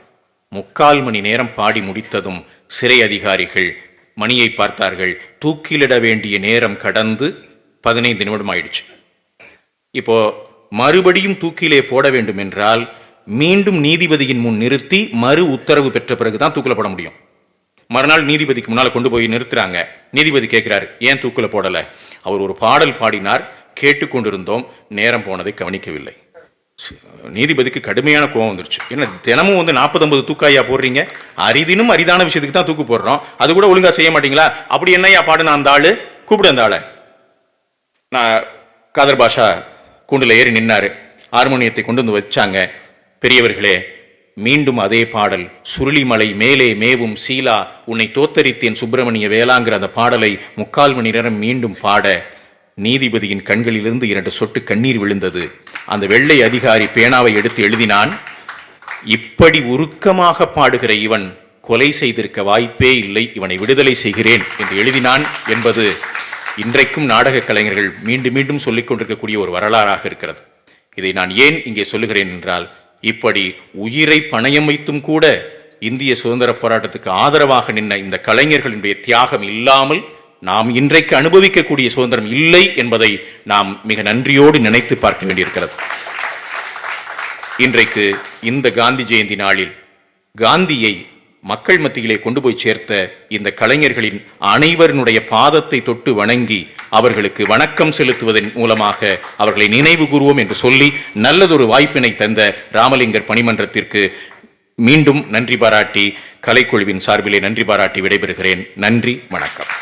3/4 மணி நேரம் பாடி முடித்ததும் சிறை அதிகாரிகள் மணியை பார்த்தார்கள். தூக்கிலிட வேண்டிய நேரம் கடந்து 15 நிமிடம் ஆயிடுச்சு. இப்போ மறுபடியும் தூக்கிலே போட வேண்டும் என்றால் மீண்டும் நீதிபதியின் முன் நிறுத்தி மறு உத்தரவு பெற்ற பிறகுதான் தூக்கில போட முடியும். மறுநாள் நீதிபதிக்கு முன்னால் கொண்டு போய் நிறுத்துறாங்க. நீதிபதி கேட்கிறார், ஏன் தூக்கில போடல? அவர் ஒரு பாடல் பாடினார், கேட்டுக்கொண்டிருந்தோம், நேரம் போனதை கவனிக்கவில்லை. நீதிபதிக்கு கடுமையான கோபம் வந்துருச்சு. என்ன தினமும் 40-50 தூக்காயா போடுறீங்க? அரிதினும் அரிதான விஷயத்துக்கு தான் தூக்கு போடுறோம், அது கூட ஒழுங்கா செய்ய மாட்டீங்களா? அப்படி என்னையா பாடுனா அந்த ஆளு? கூப்பிடு அந்த ஆளை. நான் காதர் பாஷா கூண்டில் ஏறி நின்னாரு. ஹார்மோனியத்தை கொண்டு வச்சாங்க. பெரியவர்களே, மீண்டும் அதே பாடல், சுருளிமலை மேலே மேவும் சீலா, உன்னை தோத்தரித்தேன் சுப்பிரமணிய வேளாங்கிற அந்த பாடலை 3/4 மணி நேரம் மீண்டும் பாட நீதிபதியின் கண்களிலிருந்து 2 சொட்டு கண்ணீர் விழுந்தது. அந்த வெள்ளை அதிகாரி பேனாவை எடுத்து எழுதினான், இப்படி உருக்கமாக பாடுகிற இவன் கொலை செய்திருக்க வாய்ப்பே இல்லை, இவனை விடுதலை செய்கிறேன் என்று எழுதினான் என்பது இன்றைக்கும் நாடக கலைஞர்கள் மீண்டும் மீண்டும் சொல்லிக் கொண்டிருக்கக்கூடிய ஒரு வரலாறாக இருக்கிறது. இதை நான் ஏன் இங்கே சொல்லுகிறேன் என்றால், இப்படி உயிரை பணயம் வைத்தும் கூட இந்திய சுதந்திர போராட்டத்துக்கு ஆதரவாக நின்ற இந்த கலைஞர்களுடைய தியாகம் இல்லாமல் நாம் இன்றைக்கு அனுபவிக்கக்கூடிய சுதந்திரம் இல்லை என்பதை நாம் மிக நன்றியோடு நினைத்து பார்க்க வேண்டியிருக்கிறது. இன்றைக்கு இந்த காந்தி ஜெயந்தி நாளில் காந்தியை மக்கள் மத்தியிலே கொண்டு போய் சேர்த்த இந்த கலைஞர்களின் அனைவருடைய பாதத்தை தொட்டு வணங்கி அவர்களுக்கு வணக்கம் செலுத்துவதன் மூலமாக அவர்களை நினைவு கூறுவோம் என்று சொல்லி நல்லதொரு வாய்ப்பினை தந்த ராமலிங்கர் பணிமன்றத்திற்கு மீண்டும் நன்றி பாராட்டி, கலைக்குழுவின் சார்பிலே நன்றி பாராட்டி விடைபெறுகிறேன். நன்றி, வணக்கம்.